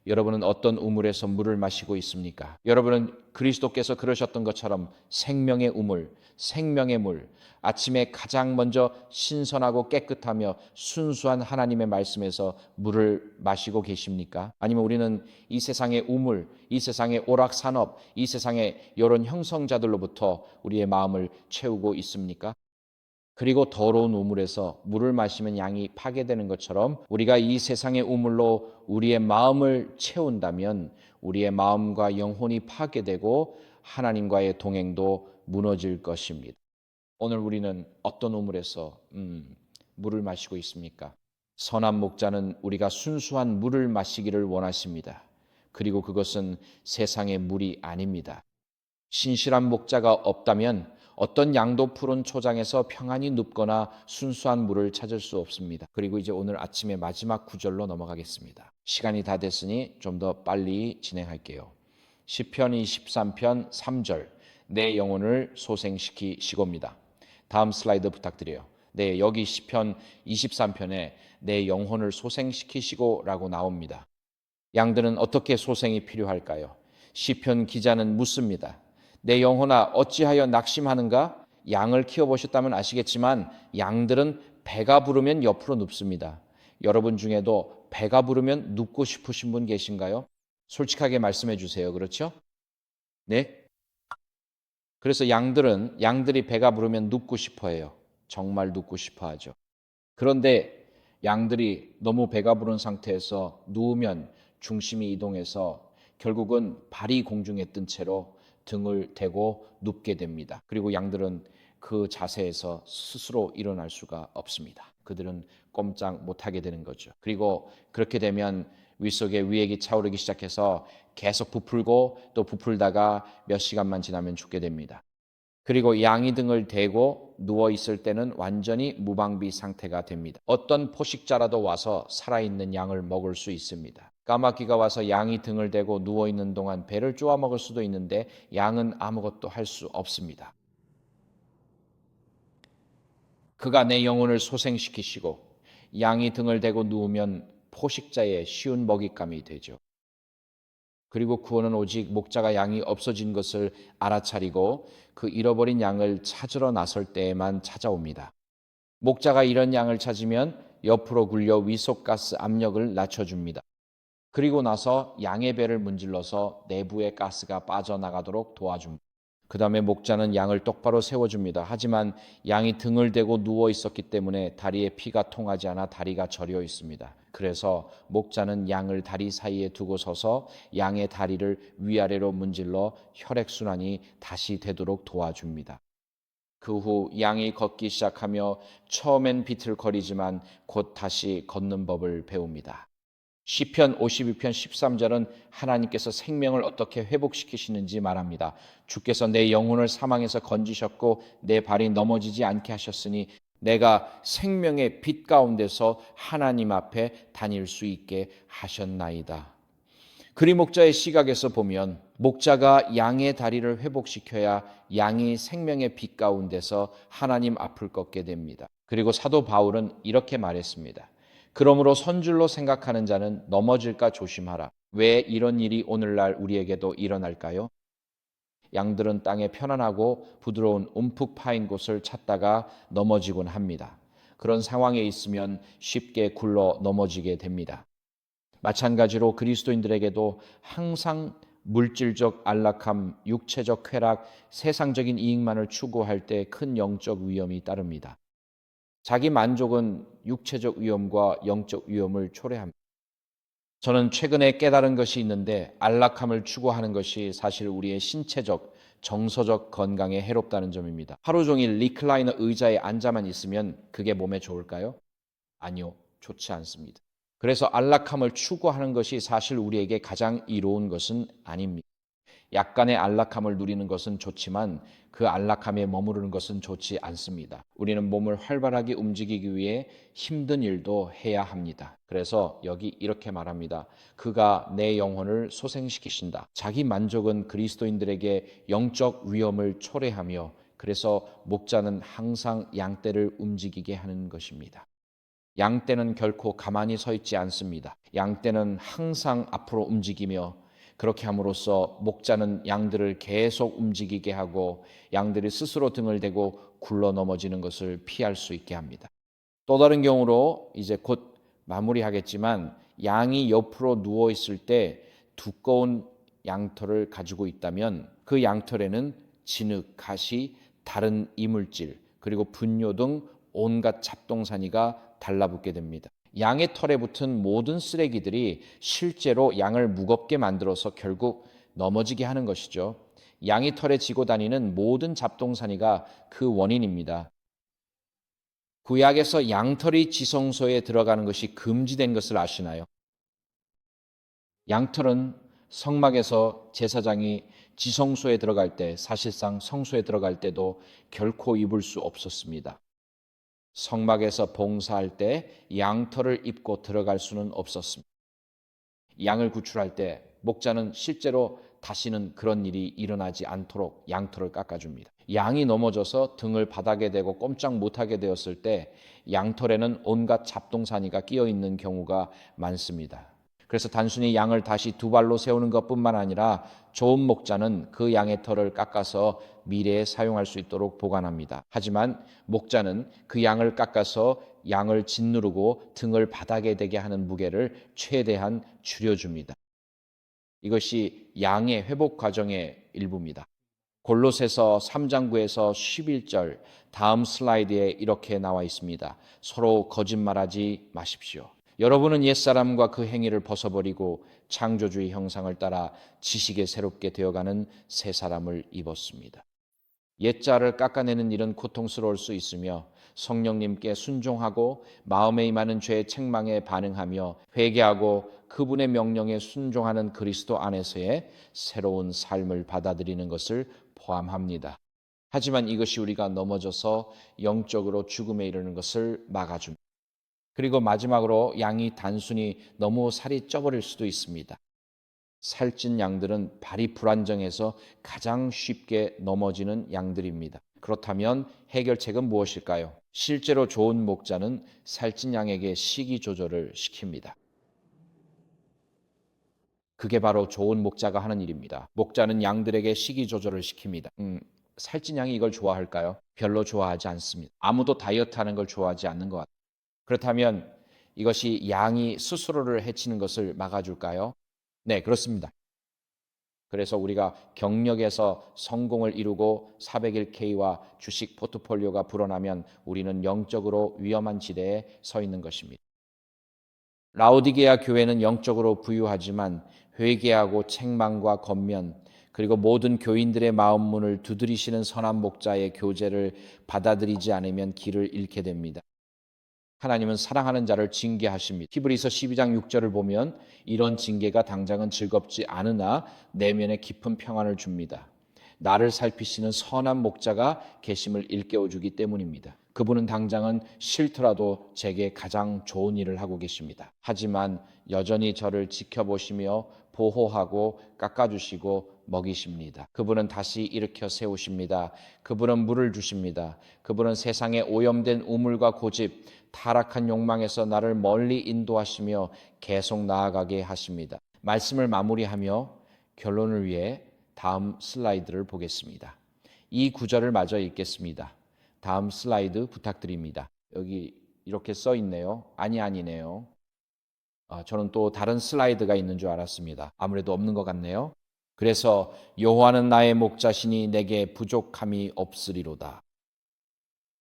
여러분은 어떤 우물에서 물을 마시고 있습니까? 여러분은 그리스도께서 그러셨던 것처럼 생명의 우물, 생명의 물, 아침에 가장 먼저 신선하고 깨끗하며 순수한 하나님의 말씀에서 물을 마시고 계십니까? 아니면 우리는 이 세상의 우물, 이 세상의 오락산업, 이 세상의 여론 형성자들로부터 우리의 마음을 채우고 있습니까? 그리고 더러운 우물에서 물을 마시면 양이 파괴되는 것처럼 우리가 이 세상의 우물로 우리의 마음을 채운다면 우리의 마음과 영혼이 파괴되고 하나님과의 동행도 무너질 것입니다. 오늘 우리는 어떤 우물에서 물을 마시고 있습니까? 선한 목자는 우리가 순수한 물을 마시기를 원하십니다. 그리고 그것은 세상의 물이 아닙니다. 신실한 목자가 없다면 어떤 양도 푸른 초장에서 평안히 눕거나 순수한 물을 찾을 수 없습니다. 그리고 이제 오늘 아침에 마지막 구절로 넘어가겠습니다. 시간이 다 됐으니 좀 더 빨리 진행할게요. 시편 23편 3절 내 영혼을 소생시키시고입니다. 다음 슬라이드 부탁드려요. 네, 여기 시편 23편에 내 영혼을 소생시키시고라고 나옵니다. 양들은 어떻게 소생이 필요할까요? 시편 기자는 묻습니다. 내 영혼아 어찌하여 낙심하는가? 양을 키워보셨다면 아시겠지만 양들은 배가 부르면 옆으로 눕습니다. 여러분 중에도 배가 부르면 눕고 싶으신 분 계신가요? 솔직하게 말씀해 주세요. 그렇죠? 네? 그래서 양들이 배가 부르면 눕고 싶어 해요. 정말 눕고 싶어 하죠. 그런데 양들이 너무 배가 부른 상태에서 누우면 중심이 이동해서 결국은 발이 공중에 뜬 채로 등을 대고 눕게 됩니다. 그리고 양들은 그 자세에서 스스로 일어날 수가 없습니다. 그들은 꼼짝 못하게 되는 거죠. 그리고 그렇게 되면 윗속에 위액이 차오르기 시작해서 계속 부풀고 또 부풀다가 몇 시간만 지나면 죽게 됩니다. 그리고 양이 등을 대고 누워 있을 때는 완전히 무방비 상태가 됩니다. 어떤 포식자라도 와서 살아있는 양을 먹을 수 있습니다. 까마귀가 와서 양이 등을 대고 누워 있는 동안 배를 쪼아 먹을 수도 있는데 양은 아무것도 할 수 없습니다. 그가 내 영혼을 소생시키시고 양이 등을 대고 누우면 포식자의 쉬운 먹잇감이 되죠. 그리고 구원은 오직 목자가 양이 없어진 것을 알아차리고 그 잃어버린 양을 찾으러 나설 때에만 찾아옵니다. 목자가 이런 양을 찾으면 옆으로 굴려 위속가스 압력을 낮춰줍니다. 그리고 나서 양의 배를 문질러서 내부의 가스가 빠져나가도록 도와줍니다. 그 다음에 목자는 양을 똑바로 세워줍니다. 하지만 양이 등을 대고 누워 있었기 때문에 다리에 피가 통하지 않아 다리가 저려 있습니다. 그래서 목자는 양을 다리 사이에 두고 서서 양의 다리를 위아래로 문질러 혈액순환이 다시 되도록 도와줍니다. 그 후 양이 걷기 시작하며 처음엔 비틀거리지만 곧 다시 걷는 법을 배웁니다. 시편 52편 13절은 하나님께서 생명을 어떻게 회복시키시는지 말합니다. 주께서 내 영혼을 사망에서 건지셨고 내 발이 넘어지지 않게 하셨으니 내가 생명의 빛 가운데서 하나님 앞에 다닐 수 있게 하셨나이다. 그리 목자의 시각에서 보면 목자가 양의 다리를 회복시켜야 양이 생명의 빛 가운데서 하나님 앞을 걷게 됩니다. 그리고 사도 바울은 이렇게 말했습니다. 그러므로 선줄로 생각하는 자는 넘어질까 조심하라. 왜 이런 일이 오늘날 우리에게도 일어날까요? 양들은 땅에 편안하고 부드러운 움푹 파인 곳을 찾다가 넘어지곤 합니다. 그런 상황에 있으면 쉽게 굴러 넘어지게 됩니다. 마찬가지로 그리스도인들에게도 항상 물질적 안락함, 육체적 쾌락, 세상적인 이익만을 추구할 때 큰 영적 위험이 따릅니다. 자기 만족은 육체적 위험과 영적 위험을 초래합니다. 저는 최근에 깨달은 것이 있는데 안락함을 추구하는 것이 사실 우리의 신체적, 정서적 건강에 해롭다는 점입니다. 하루 종일 리클라이너 의자에 앉아만 있으면 그게 몸에 좋을까요? 아니요, 좋지 않습니다. 그래서 안락함을 추구하는 것이 사실 우리에게 가장 이로운 것은 아닙니다. 약간의 안락함을 누리는 것은 좋지만 그 안락함에 머무르는 것은 좋지 않습니다. 우리는 몸을 활발하게 움직이기 위해 힘든 일도 해야 합니다. 그래서 여기 이렇게 말합니다. 그가 내 영혼을 소생시키신다. 자기 만족은 그리스도인들에게 영적 위험을 초래하며 그래서 목자는 항상 양떼를 움직이게 하는 것입니다. 양떼는 결코 가만히 서 있지 않습니다. 양떼는 항상 앞으로 움직이며 그렇게 함으로써 목자는 양들을 계속 움직이게 하고 양들이 스스로 등을 대고 굴러 넘어지는 것을 피할 수 있게 합니다. 또 다른 경우로 이제 곧 마무리하겠지만 양이 옆으로 누워 있을 때 두꺼운 양털을 가지고 있다면 그 양털에는 진흙, 가시, 다른 이물질, 그리고 분뇨 등 온갖 잡동사니가 달라붙게 됩니다. 양의 털에 붙은 모든 쓰레기들이 실제로 양을 무겁게 만들어서 결국 넘어지게 하는 것이죠. 양이 털에 지고 다니는 모든 잡동사니가 그 원인입니다. 구약에서 양털이 지성소에 들어가는 것이 금지된 것을 아시나요? 양털은 성막에서 제사장이 지성소에 들어갈 때, 사실상 성소에 들어갈 때도 결코 입을 수 없었습니다. 성막에서 봉사할 때 양털을 입고 들어갈 수는 없었습니다. 양을 구출할 때 목자는 실제로 다시는 그런 일이 일어나지 않도록 양털을 깎아줍니다. 양이 넘어져서 등을 바닥에 대고 꼼짝 못하게 되었을 때 양털에는 온갖 잡동사니가 끼어 있는 경우가 많습니다. 그래서 단순히 양을 다시 두 발로 세우는 것뿐만 아니라 좋은 목자는 그 양의 털을 깎아서 미래에 사용할 수 있도록 보관합니다. 하지만 목자는 그 양을 깎아서 양을 짓누르고 등을 바닥에 대게 하는 무게를 최대한 줄여줍니다. 이것이 양의 회복 과정의 일부입니다. 골로새서 3장 9에서 11절 다음 슬라이드에 이렇게 나와 있습니다. 서로 거짓말하지 마십시오. 여러분은 옛사람과 그 행위를 벗어버리고 창조주의 형상을 따라 지식에 새롭게 되어가는 새 사람을 입었습니다. 옛자를 깎아내는 일은 고통스러울 수 있으며 성령님께 순종하고 마음에 임하는 죄의 책망에 반응하며 회개하고 그분의 명령에 순종하는 그리스도 안에서의 새로운 삶을 받아들이는 것을 포함합니다. 하지만 이것이 우리가 넘어져서 영적으로 죽음에 이르는 것을 막아줍니다. 그리고 마지막으로 양이 단순히 너무 살이 쪄버릴 수도 있습니다. 살찐 양들은 발이 불안정해서 가장 쉽게 넘어지는 양들입니다. 그렇다면 해결책은 무엇일까요? 실제로 좋은 목자는 살찐 양에게 식이 조절을 시킵니다. 그게 바로 좋은 목자가 하는 일입니다. 목자는 양들에게 식이 조절을 시킵니다. 살찐 양이 이걸 좋아할까요? 별로 좋아하지 않습니다. 아무도 다이어트하는 걸 좋아하지 않는 것 같아요. 그렇다면 이것이 양이 스스로를 해치는 것을 막아줄까요? 네, 그렇습니다. 그래서 우리가 경력에서 성공을 이루고 401k와 주식 포트폴리오가 불어나면 우리는 영적으로 위험한 지대에 서 있는 것입니다. 라오디게아 교회는 영적으로 부유하지만 회개하고 책망과 권면 그리고 모든 교인들의 마음 문을 두드리시는 선한 목자의 교제를 받아들이지 않으면 길을 잃게 됩니다. 하나님은 사랑하는 자를 징계하십니다. 히브리서 12장 6절을 보면 이런 징계가 당장은 즐겁지 않으나 내면에 깊은 평안을 줍니다. 나를 살피시는 선한 목자가 계심을 일깨워주기 때문입니다. 그분은 당장은 싫더라도 제게 가장 좋은 일을 하고 계십니다. 하지만 여전히 저를 지켜보시며 보호하고 깎아주시고 먹이십니다. 그분은 다시 일으켜 세우십니다. 그분은 물을 주십니다. 그분은 세상에 오염된 우물과 고집, 타락한 욕망에서 나를 멀리 인도하시며 계속 나아가게 하십니다. 말씀을 마무리하며 결론을 위해 다음 슬라이드를 보겠습니다. 이 구절을 마저 읽겠습니다. 다음 슬라이드 부탁드립니다. 여기 이렇게 써 있네요. 아니네요. 저는 또 다른 슬라이드가 있는 줄 알았습니다. 아무래도 없는 것 같네요. 그래서 여호와는 나의 목자시니 내게 부족함이 없으리로다.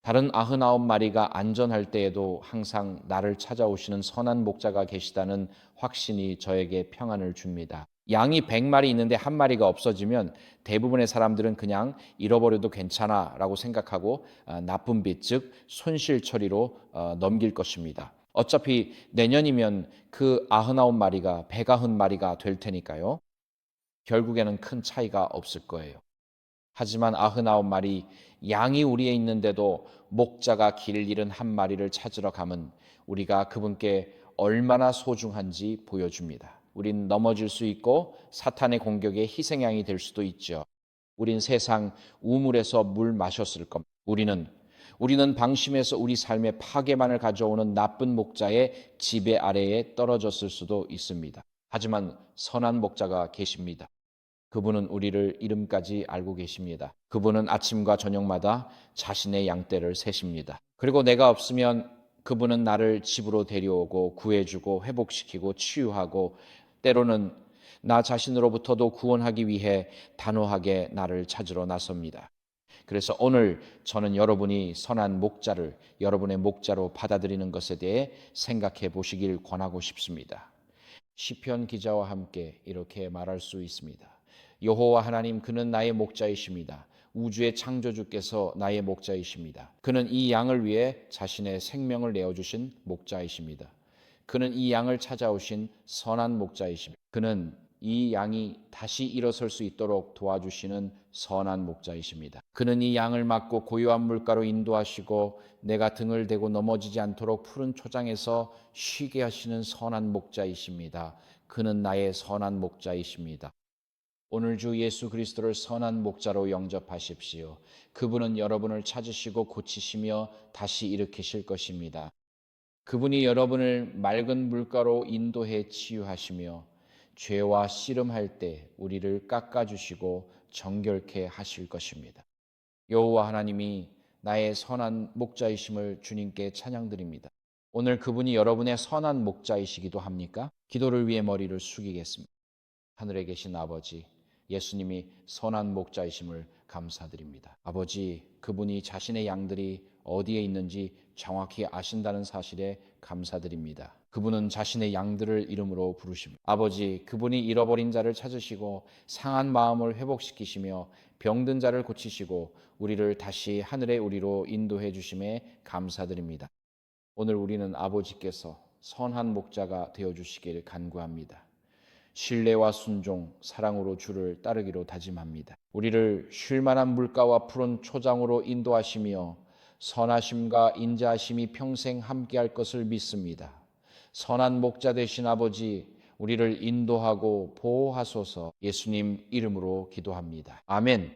다른 99마리가 안전할 때에도 항상 나를 찾아오시는 선한 목자가 계시다는 확신이 저에게 평안을 줍니다. 양이 100마리 있는데 한 마리가 없어지면 대부분의 사람들은 그냥 잃어버려도 괜찮아 라고 생각하고 나쁜 빚, 즉 손실 처리로 넘길 것입니다. 어차피 내년이면 그 99마리가 190마리가 될 테니까요. 결국에는 큰 차이가 없을 거예요. 하지만 99마리 양이 우리에 있는데도 목자가 길 잃은 한 마리를 찾으러 가면 우리가 그분께 얼마나 소중한지 보여줍니다. 우린 넘어질 수 있고 사탄의 공격에 희생양이 될 수도 있죠. 우린 세상 우물에서 물 마셨을 겁니다. 우리는 방심해서 우리 삶의 파괴만을 가져오는 나쁜 목자의 지배 아래에 떨어졌을 수도 있습니다. 하지만 선한 목자가 계십니다. 그분은 우리를 이름까지 알고 계십니다. 그분은 아침과 저녁마다 자신의 양떼를 세십니다. 그리고 내가 없으면 그분은 나를 집으로 데려오고 구해주고 회복시키고 치유하고 때로는 나 자신으로부터도 구원하기 위해 단호하게 나를 찾으러 나섭니다. 그래서 오늘 저는 여러분이 선한 목자를 여러분의 목자로 받아들이는 것에 대해 생각해 보시길 권하고 싶습니다. 시편 기자와 함께 이렇게 말할 수 있습니다. 여호와 하나님, 그는 나의 목자이십니다. 우주의 창조주께서 나의 목자이십니다. 그는 이 양을 위해 자신의 생명을 내어주신 목자이십니다. 그는 이 양을 찾아오신 선한 목자이십니다. 그는 이 양이 다시 일어설 수 있도록 도와주시는 선한 목자이십니다. 그는 이 양을 막고 고요한 물가로 인도하시고 내가 등을 대고 넘어지지 않도록 푸른 초장에서 쉬게 하시는 선한 목자이십니다. 그는 나의 선한 목자이십니다. 오늘 주 예수 그리스도를 선한 목자로 영접하십시오. 그분은 여러분을 찾으시고 고치시며 다시 일으키실 것입니다. 그분이 여러분을 맑은 물가로 인도해 치유하시며 죄와 씨름할 때 우리를 깎아주시고 정결케 하실 것입니다. 여호와 하나님이 나의 선한 목자이심을 주님께 찬양드립니다. 오늘 그분이 여러분의 선한 목자이시기도 합니까? 기도를 위해 머리를 숙이겠습니다. 하늘에 계신 아버지, 예수님이 선한 목자이심을 감사드립니다. 아버지, 그분이 자신의 양들이 어디에 있는지 정확히 아신다는 사실에 감사드립니다. 그분은 자신의 양들을 이름으로 부르십니다. 아버지, 그분이 잃어버린 자를 찾으시고 상한 마음을 회복시키시며 병든 자를 고치시고 우리를 다시 하늘의 우리로 인도해 주심에 감사드립니다. 오늘 우리는 아버지께서 선한 목자가 되어 주시기를 간구합니다. 신뢰와 순종, 사랑으로 주를 따르기로 다짐합니다. 우리를 쉴만한 물가와 푸른 초장으로 인도하시며 선하심과 인자하심이 평생 함께할 것을 믿습니다. 선한 목자 되신 아버지, 우리를 인도하고 보호하소서. 예수님 이름으로 기도합니다. 아멘.